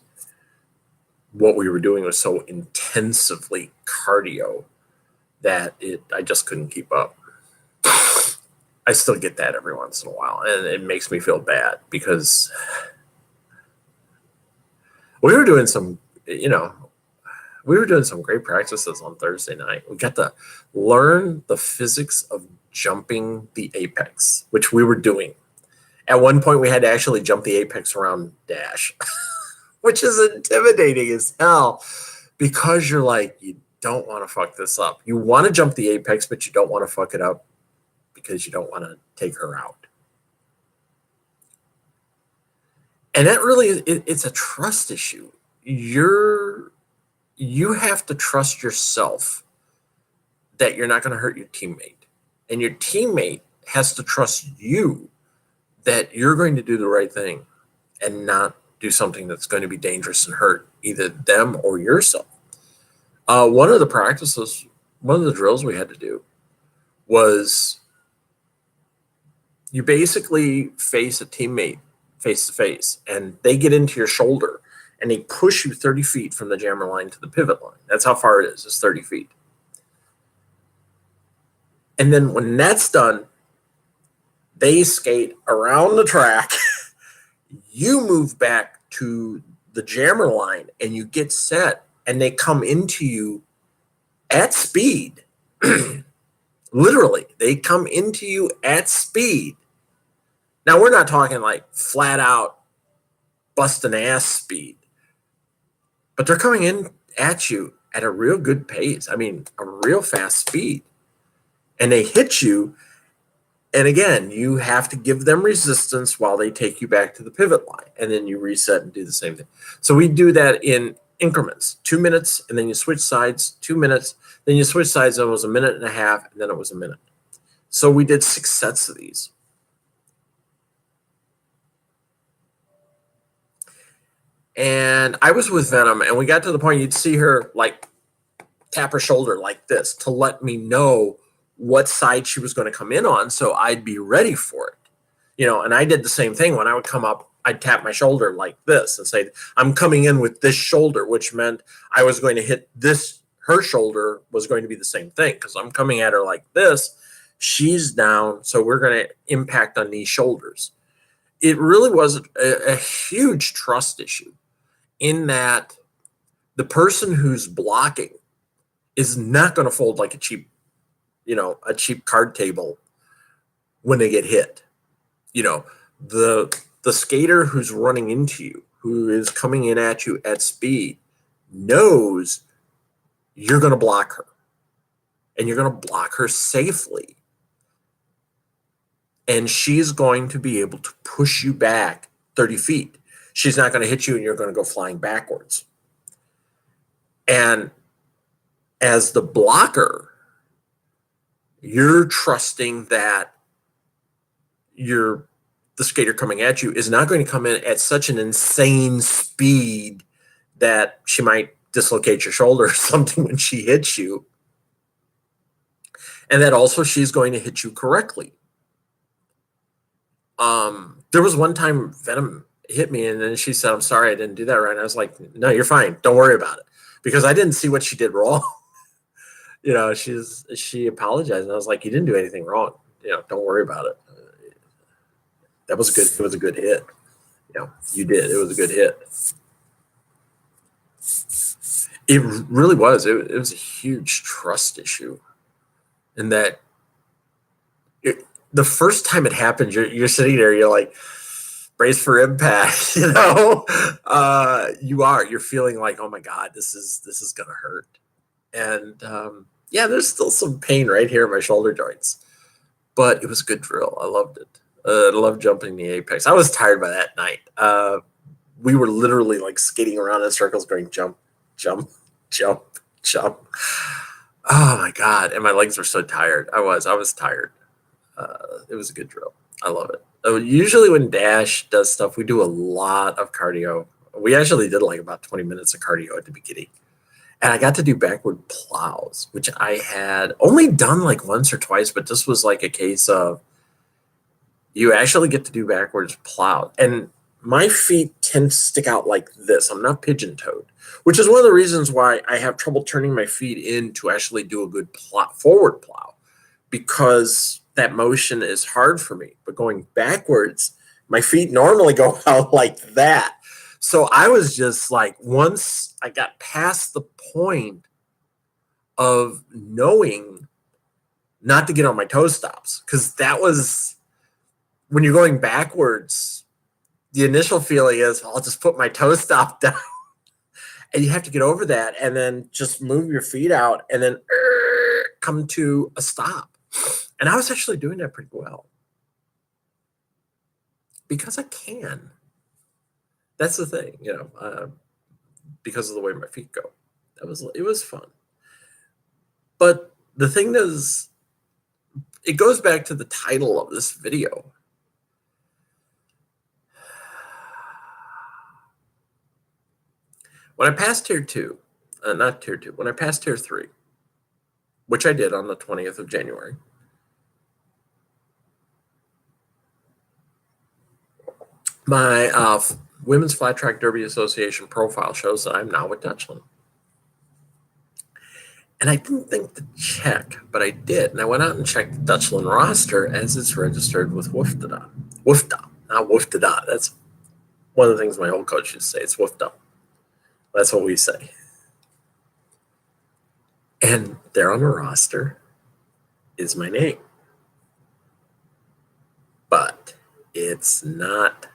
what we were doing was so intensively cardio that I just couldn't keep up. I still get that every once in a while, and it makes me feel bad, because we were doing some, we were doing some great practices on Thursday night. We got to learn the physics of jumping the apex, which we were doing. At one point, we had to actually jump the apex around dash, which is intimidating as hell because you're like, you don't want to fuck this up. You want to jump the apex, but you don't want to fuck it up because you don't want to take her out. And that really, it's a trust issue. You have to trust yourself that you're not going to hurt your teammate. And your teammate has to trust you that you're going to do the right thing and not do something that's going to be dangerous and hurt either them or yourself. One of the practices, one of the drills we had to do was you basically face a teammate face to face, and they get into your shoulder and they push you 30 feet from the jammer line to the pivot line. That's how far it is. It's 30 feet. And then when that's done, they skate around the track. You move back to the jammer line and you get set, and they come into you at speed. Literally, they come into you at speed. Now, we're not talking like flat out busting ass speed, but they're coming in at you at a real good pace. I mean, a real fast speed. And they hit you. And again, you have to give them resistance while they take you back to the pivot line. And then you reset and do the same thing. So we do that in increments, 2 minutes, and then you switch sides, 2 minutes. Then you switch sides, and it was a minute and a half, and then it was a minute. So we did 6 sets of these. And I was with Venom, and we got to the point you'd see her like tap her shoulder like this to let me know what side she was going to come in on, so I'd be ready for it. You know, and I did the same thing. When I would come up, I'd tap my shoulder like this and say, I'm coming in with this shoulder, which meant I was going to hit this. Her shoulder was going to be the same thing because I'm coming at her like this. She's down, so we're going to impact on these shoulders. It really was a huge trust issue in that the person who's blocking is not going to fold like a cheap card table when they get hit. You know, the skater who's running into you, who is coming in at you at speed, knows you're going to block her, and you're going to block her safely. And she's going to be able to push you back 30 feet. She's not going to hit you and you're going to go flying backwards. And as the blocker, you're trusting that the skater coming at you is not going to come in at such an insane speed that she might dislocate your shoulder or something when she hits you. And that also she's going to hit you correctly. There was one time Venom hit me and then she said, I'm sorry, I didn't do that right. And I was like, no, you're fine. Don't worry about it. Because I didn't see what she did wrong. You know, she apologized. And I was like, you didn't do anything wrong. You know, don't worry about it. That was good. It was a good hit. You know, you did. It was a good hit. It really was. It was a huge trust issue. And that the first time it happened, you're sitting there, you're like, brace for impact, you know? You're feeling like, oh my God, this is going to hurt. And yeah, there's still some pain right here in my shoulder joints. But it was a good drill. I loved it. I loved jumping the apex. I was tired by that night. We were literally like skating around in circles going jump, jump, jump, jump. Oh my God. And my legs were so tired. I was tired. It was a good drill. I love it. Usually when Dash does stuff, we do a lot of cardio. We actually did like about 20 minutes of cardio at the beginning. And I got to do backward plows, which I had only done like once or twice, but this was like a case of you actually get to do backwards plow. And my feet tend to stick out like this. I'm not pigeon-toed, which is one of the reasons why I have trouble turning my feet in to actually do a good forward plow, because that motion is hard for me. But going backwards, my feet normally go out like that. So I was just like, once I got past the point of knowing not to get on my toe stops, because that was when you're going backwards, the initial feeling is I'll just put my toe stop down. And you have to get over that and then just move your feet out and then come to a stop. And I was actually doing that pretty well. Because I can. That's the thing, because of the way my feet go. It was fun. But the thing is, it goes back to the title of this video. When I passed tier 2, not tier 2, when I passed tier 3, which I did on the 20th of January, my Women's Flat Track Derby Association profile shows that I'm now with Dutchland. And I didn't think to check, but I did. And I went out and checked the Dutchland roster as it's registered with WFDA. WFDA, not WFDA. That's one of the things my old coach used to say. It's WFDA. That's what we say. And there on the roster is my name. But it's not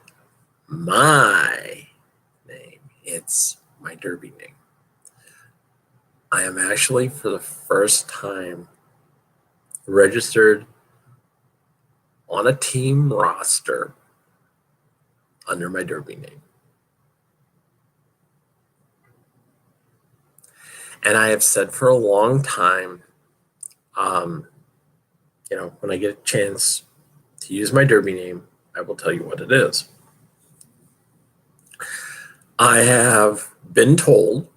my name. It's my Derby name. I am actually, for the first time, registered on a team roster under my Derby name. And I have said for a long time, when I get a chance to use my Derby name, I will tell you what it is. I have been told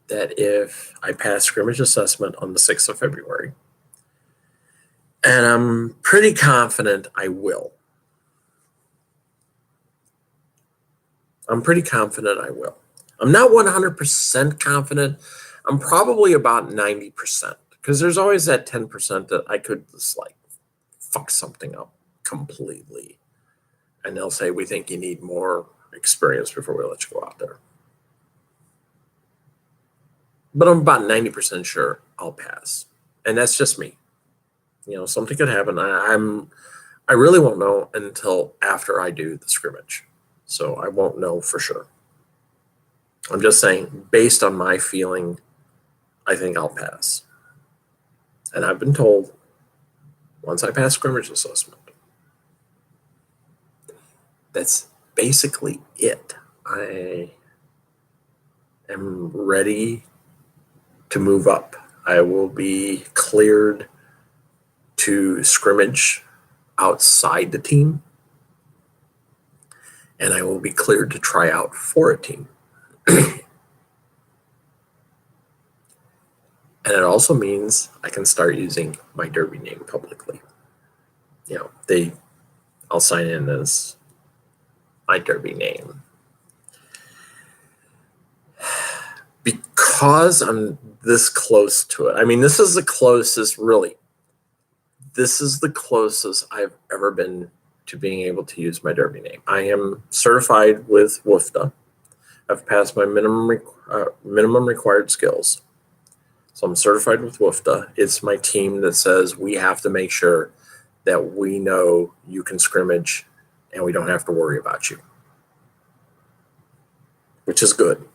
that if I pass scrimmage assessment on the 6th of February, and I'm pretty confident I will. I'm not 100% confident. I'm probably about 90%, because there's always that 10% that I could just fuck something up completely. And they'll say, we think you need more experience before we let you go out there. But I'm about 90% sure I'll pass. And that's just me. Something could happen. I really won't know until after I do the scrimmage. So I won't know for sure. I'm just saying, based on my feeling, I think I'll pass. And I've been told, once I pass scrimmage assessment, that's basically it. I am ready to move up. I will be cleared to scrimmage outside the team, and I will be cleared to try out for a team. And it also means I can start using my Derby name publicly. I'll sign in as my Derby name. Because I'm this close to it. I mean, this is the closest I've ever been to being able to use my Derby name. I am certified with WFDA. I've passed my minimum required skills. So I'm certified with WFDA. It's my team that says we have to make sure that we know you can scrimmage and we don't have to worry about you, which is good.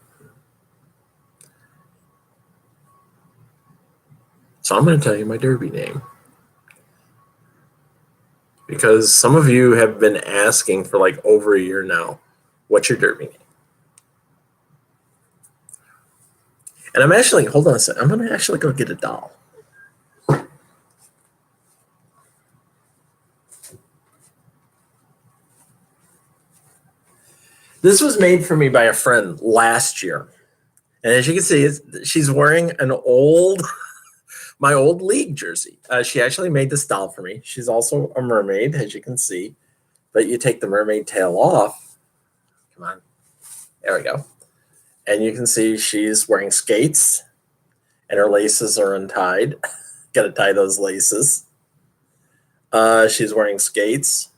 So I'm going to tell you my Derby name, because some of you have been asking for over a year now, what's your Derby name? And I'm actually, hold on a second, I'm going to actually go get a doll. This was made for me by a friend last year. And as you can see, she's wearing my old league jersey. She actually made this doll for me. She's also a mermaid, as you can see. But you take the mermaid tail off. Come on. There we go. And you can see she's wearing skates, and her laces are untied. Got to tie those laces. She's wearing skates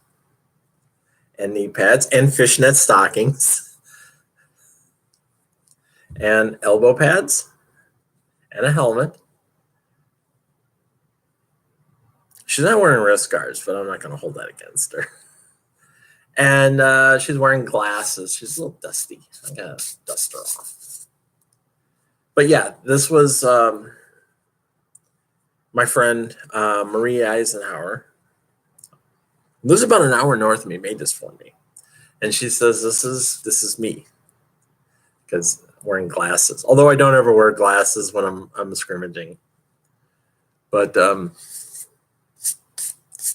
and knee pads and fishnet stockings. and elbow pads and a helmet. She's not wearing wrist guards, but I'm not going to hold that against her. And she's wearing glasses. She's a little dusty. I got to dust her off. But yeah, this was my friend Marie Eisenhower. Lives about an hour north of me, made this for me. And she says, this is me. Because wearing glasses. Although I don't ever wear glasses when I'm scrimmaging. But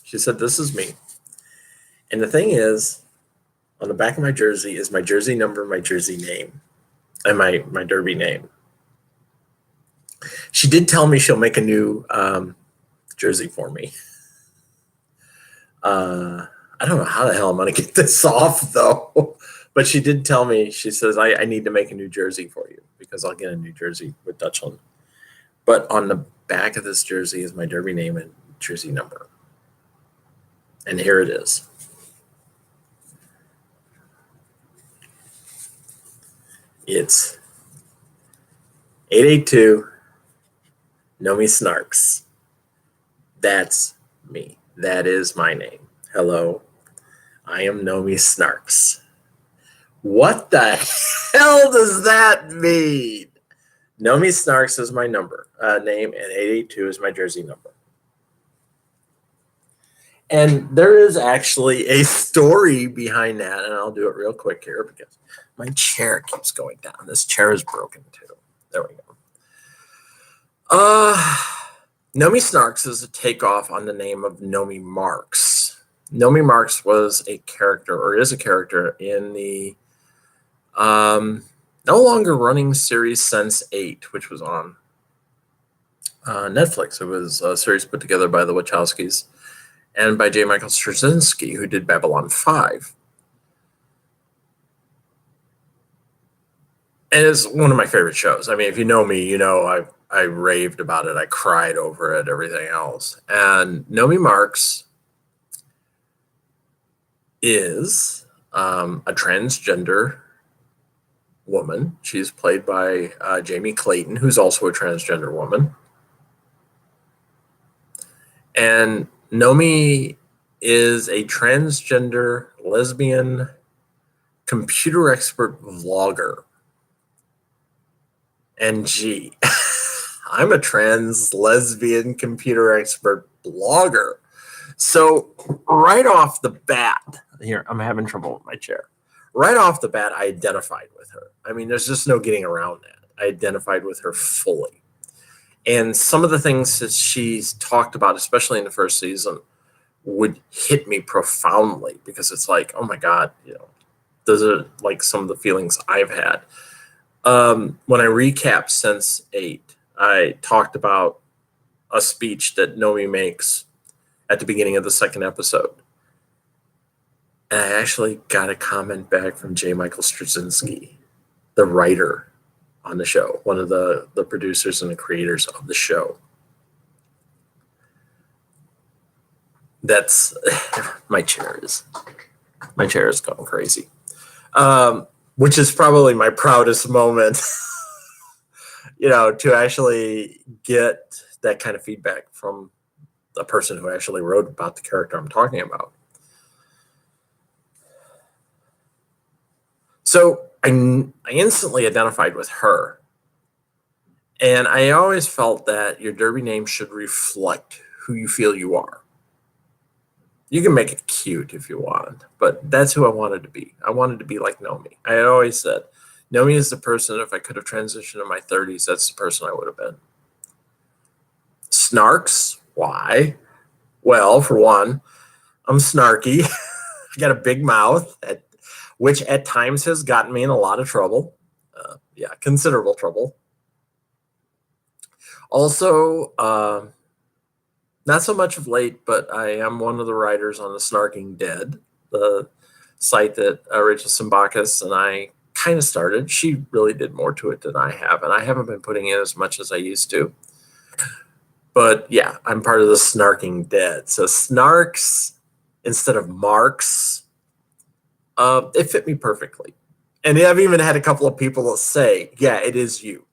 she said, this is me. And the thing is, on the back of my jersey is my jersey number, my jersey name, and my derby name. She did tell me she'll make a new jersey for me. I don't know how the hell I'm going to get this off, though. But she did tell me, she says, I need to make a new jersey for you because I'll get a new jersey with Dutchland. But on the back of this jersey is my derby name and jersey number. And here it is. It's 882 Nomi Snarks. That's me. That is my name. Hello. I am Nomi Snarks. What the hell does that mean? Nomi Snarks is my number, name, and 882 is my jersey number. And there is actually a story behind that, and I'll do it real quick here because my chair keeps going down. This chair is broken too. There we go. Nomi Snarks is a takeoff on the name of Nomi Marks. Nomi Marks was a character, or is a character, in the no longer running series Sense8, which was on Netflix. It was a series put together by the Wachowskis and by J. Michael Straczynski, who did Babylon 5. And it's one of my favorite shows. I mean, if you know me, you know I raved about it. I cried over it, everything else. And Nomi Marks is a transgender woman. She's played by Jamie Clayton, who's also a transgender woman. And Nomi is a transgender lesbian computer expert vlogger. And gee, I'm a trans lesbian computer expert blogger. So right off the bat, here, I'm having trouble with my chair. Right off the bat, I identified with her. I mean, there's just no getting around that. I identified with her fully. And some of the things that she's talked about, especially in the first season, would hit me profoundly because it's like, oh my God, you know, those are like some of the feelings I've had. When I recapped Sense8, I talked about a speech that Nomi makes at the beginning of the second episode. And I actually got a comment back from J. Michael Straczynski, the writer on the show, one of the producers and the creators of the show. That's my chair is going crazy. Which is probably my proudest moment, you know, to actually get that kind of feedback from the person who actually wrote about the character I'm talking about. So I instantly identified with her. And I always felt that your derby name should reflect who you feel you are. You can make it cute if you want, but that's who I wanted to be. I wanted to be like Nomi. I had always said, Nomi is the person, if I could have transitioned in my 30s, that's the person I would have been. Snarks, why? Well, for one, I'm snarky. I got a big mouth, which at times has gotten me in a lot of trouble. Considerable trouble. Also, not so much of late, but I am one of the writers on the Snarking Dead, the site that Rachel Simbakis and I kind of started. She really did more to it than I have, and I haven't been putting in as much as I used to. But yeah, I'm part of the Snarking Dead. So Snarks instead of Marks, it fit me perfectly. And I've even had a couple of people say, yeah, it is you.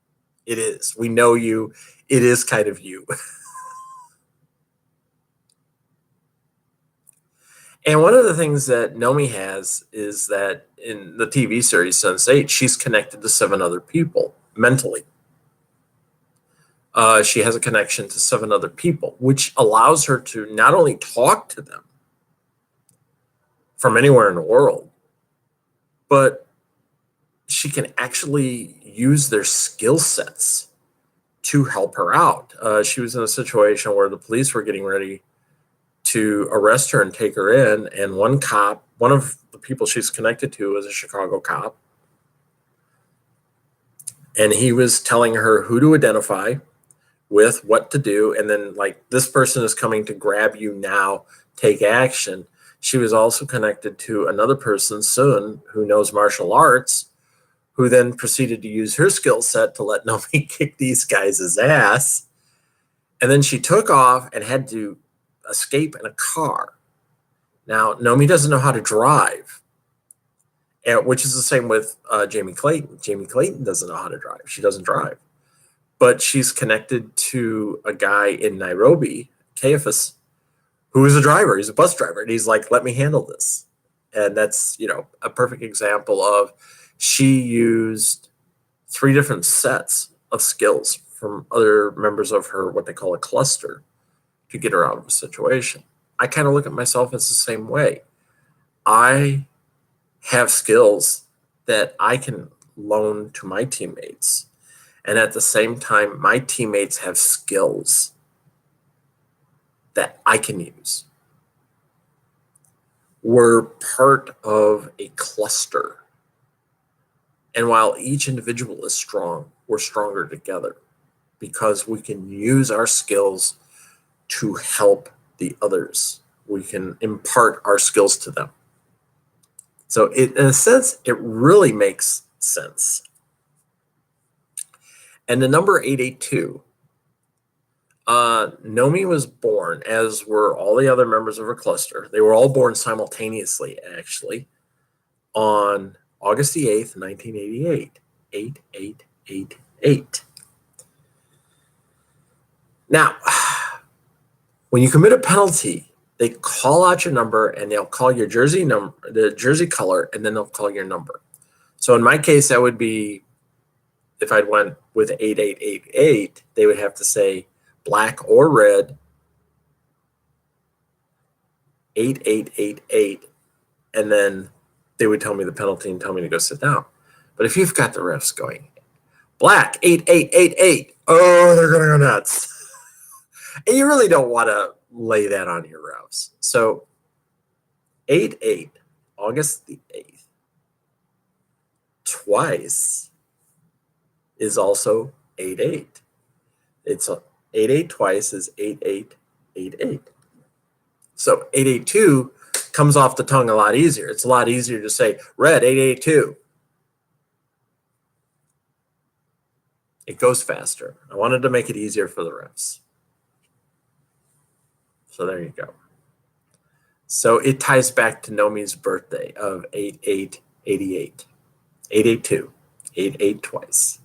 It is. We know you. It is kind of you. And one of the things that Nomi has is that in the TV series Sense8, she's connected to 7 other people mentally. She has a connection to 7 other people, which allows her to not only talk to them from anywhere in the world, but she can actually use their skill sets to help her out. She was in a situation where the police were getting ready to arrest her and take her in, and one of the people she's connected to is a Chicago cop, and he was telling her who to identify with, what to do, and then like, this person is coming to grab you now, take action. She was also connected to another person, Sun, who knows martial arts, who then proceeded to use her skill set to let Nomi kick these guys' ass. And then she took off and had to escape in a car. Now, Nomi doesn't know how to drive, which is the same with Jamie Clayton. Jamie Clayton doesn't know how to drive. She doesn't drive. But she's connected to a guy in Nairobi, Caiaphas, who is a driver. He's a bus driver. And he's like, let me handle this. And that's, a perfect example of, she used 3 different sets of skills from other members of her, what they call a cluster, to get her out of a situation. I kind of look at myself as the same way. I have skills that I can loan to my teammates. And at the same time, my teammates have skills that I can use. We're part of a cluster. And while each individual is strong, we're stronger together because we can use our skills to help the others. We can impart our skills to them. So in a sense, it really makes sense. And the number 882, Nomi was born, as were all the other members of her cluster. They were all born simultaneously, actually, on August the 8th, 1988. 8888. Now, when you commit a penalty, they call out your number and they'll call your jersey number, the jersey color, and then they'll call your number. So in my case, that would be, if I'd went with 8888, they would have to say black or red, 8888, and then they would tell me the penalty and tell me to go sit down. But if you've got the refs going, black, 8888, oh, they're going to go nuts. And you really don't want to lay that on your refs. So 88, August the 8th, twice is also 88. It's 88 twice is 8888. So 882 comes off the tongue a lot easier. It's a lot easier to say red 882. It goes faster. I wanted to make it easier for the refs. So there you go. So it ties back to Nomi's birthday of 8888. 882. 88 twice.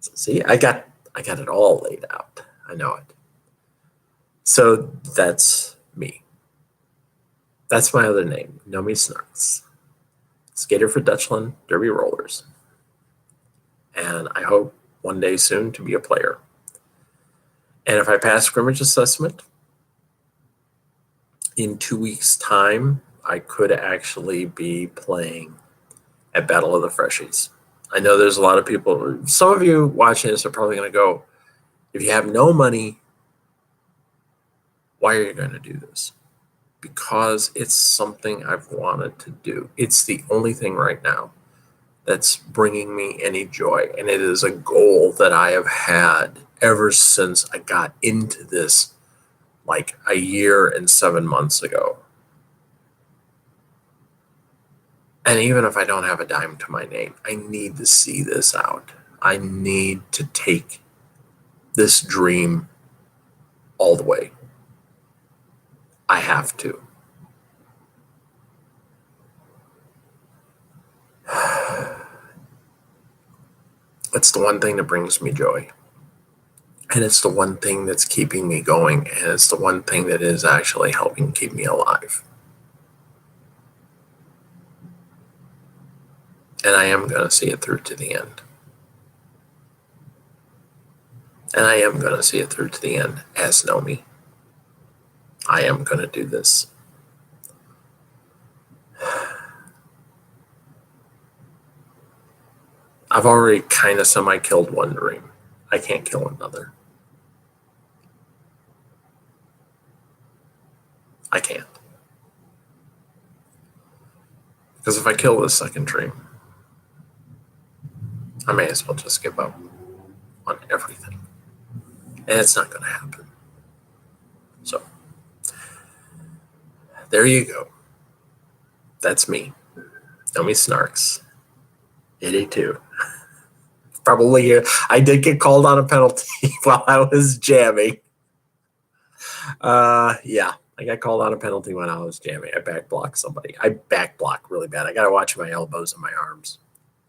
So see, I got it all laid out. I know it. So that's me. That's my other name, Nomi Snarks. Skater for Dutchland Derby Rollers. And I hope one day soon to be a player. And if I pass scrimmage assessment, in 2 weeks' time, I could actually be playing at Battle of the Freshies. I know there's a lot of people, some of you watching this are probably going to go, if you have no money, why are you going to do this? Because it's something I've wanted to do. It's the only thing right now that's bringing me any joy. And it is a goal that I have had ever since I got into this like a year and 7 months ago. And even if I don't have a dime to my name, I need to see this out. I need to take this dream all the way. I have to. it's the one thing that brings me joy. And it's the one thing that's keeping me going. And it's the one thing that is actually helping keep me alive. And I am going to see it through to the end. And I am going to see it through to the end, as Nomi. I am going to do this. I've already kind of semi-killed one dream. I can't kill another. I can't. Because if I kill this second dream, I may as well just give up on everything. And it's not going to happen. So, there you go. That's me. Nomi Snarks. 82. Probably, I did get called on a penalty while I was jamming. Yeah, I got called on a penalty when I was jamming. I back blocked somebody. I back block really bad. I got to watch my elbows and my arms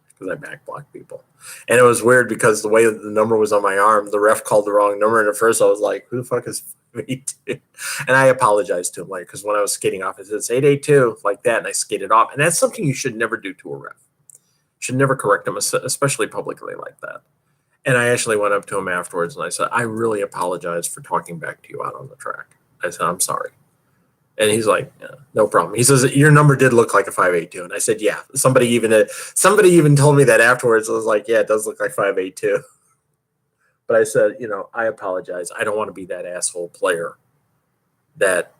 because I back block people. And it was weird because the way the number was on my arm, the ref called the wrong number. And at first I was like, who the fuck is 82? And I apologized to him, like, because when I was skating off, it says 882 like that. And I skated off. And that's something you should never do to a ref. You should never correct them, especially publicly like that. And I actually went up to him afterwards and I said, I really apologize for talking back to you out on the track. I said, I'm sorry. And he's like, yeah, no problem. He says, your number did look like a 582. And I said, yeah. Somebody even told me that afterwards. I was like, yeah, it does look like 582. But I said, I apologize. I don't want to be that asshole player that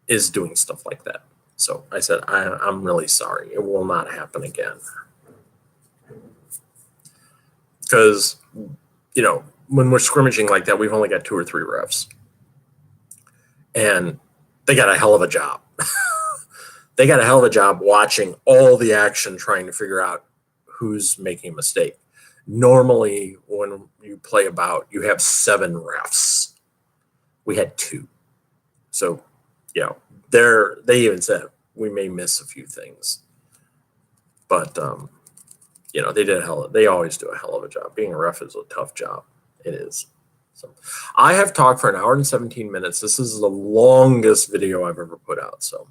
is doing stuff like that. So I said, I'm really sorry. It will not happen again. Because, when we're scrimmaging like that, we've only got 2 or 3 refs. And they got a hell of a job. They got a hell of a job watching all the action, trying to figure out who's making a mistake. Normally, when you play a bout, you have 7 refs. We had 2. So, they even said we may miss a few things. But, they always do a hell of a job. Being a ref is a tough job. It is. So I have talked for 1 hour and 17 minutes. This is the longest video I've ever put out. So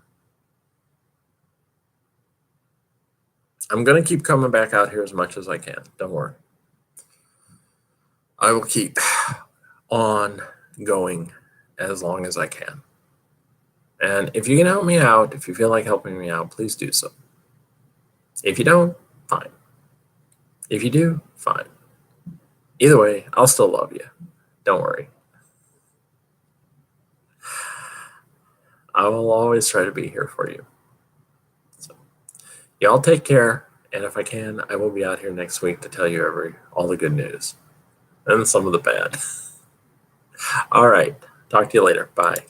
I'm going to keep coming back out here as much as I can. Don't worry. I will keep on going as long as I can. And if you can help me out, if you feel like helping me out, please do so. If you don't, fine. If you do, fine. Either way, I'll still love you. Don't worry. I will always try to be here for you. So, y'all take care. And if I can, I will be out here next week to tell you all the good news and some of the bad. All right. Talk to you later. Bye.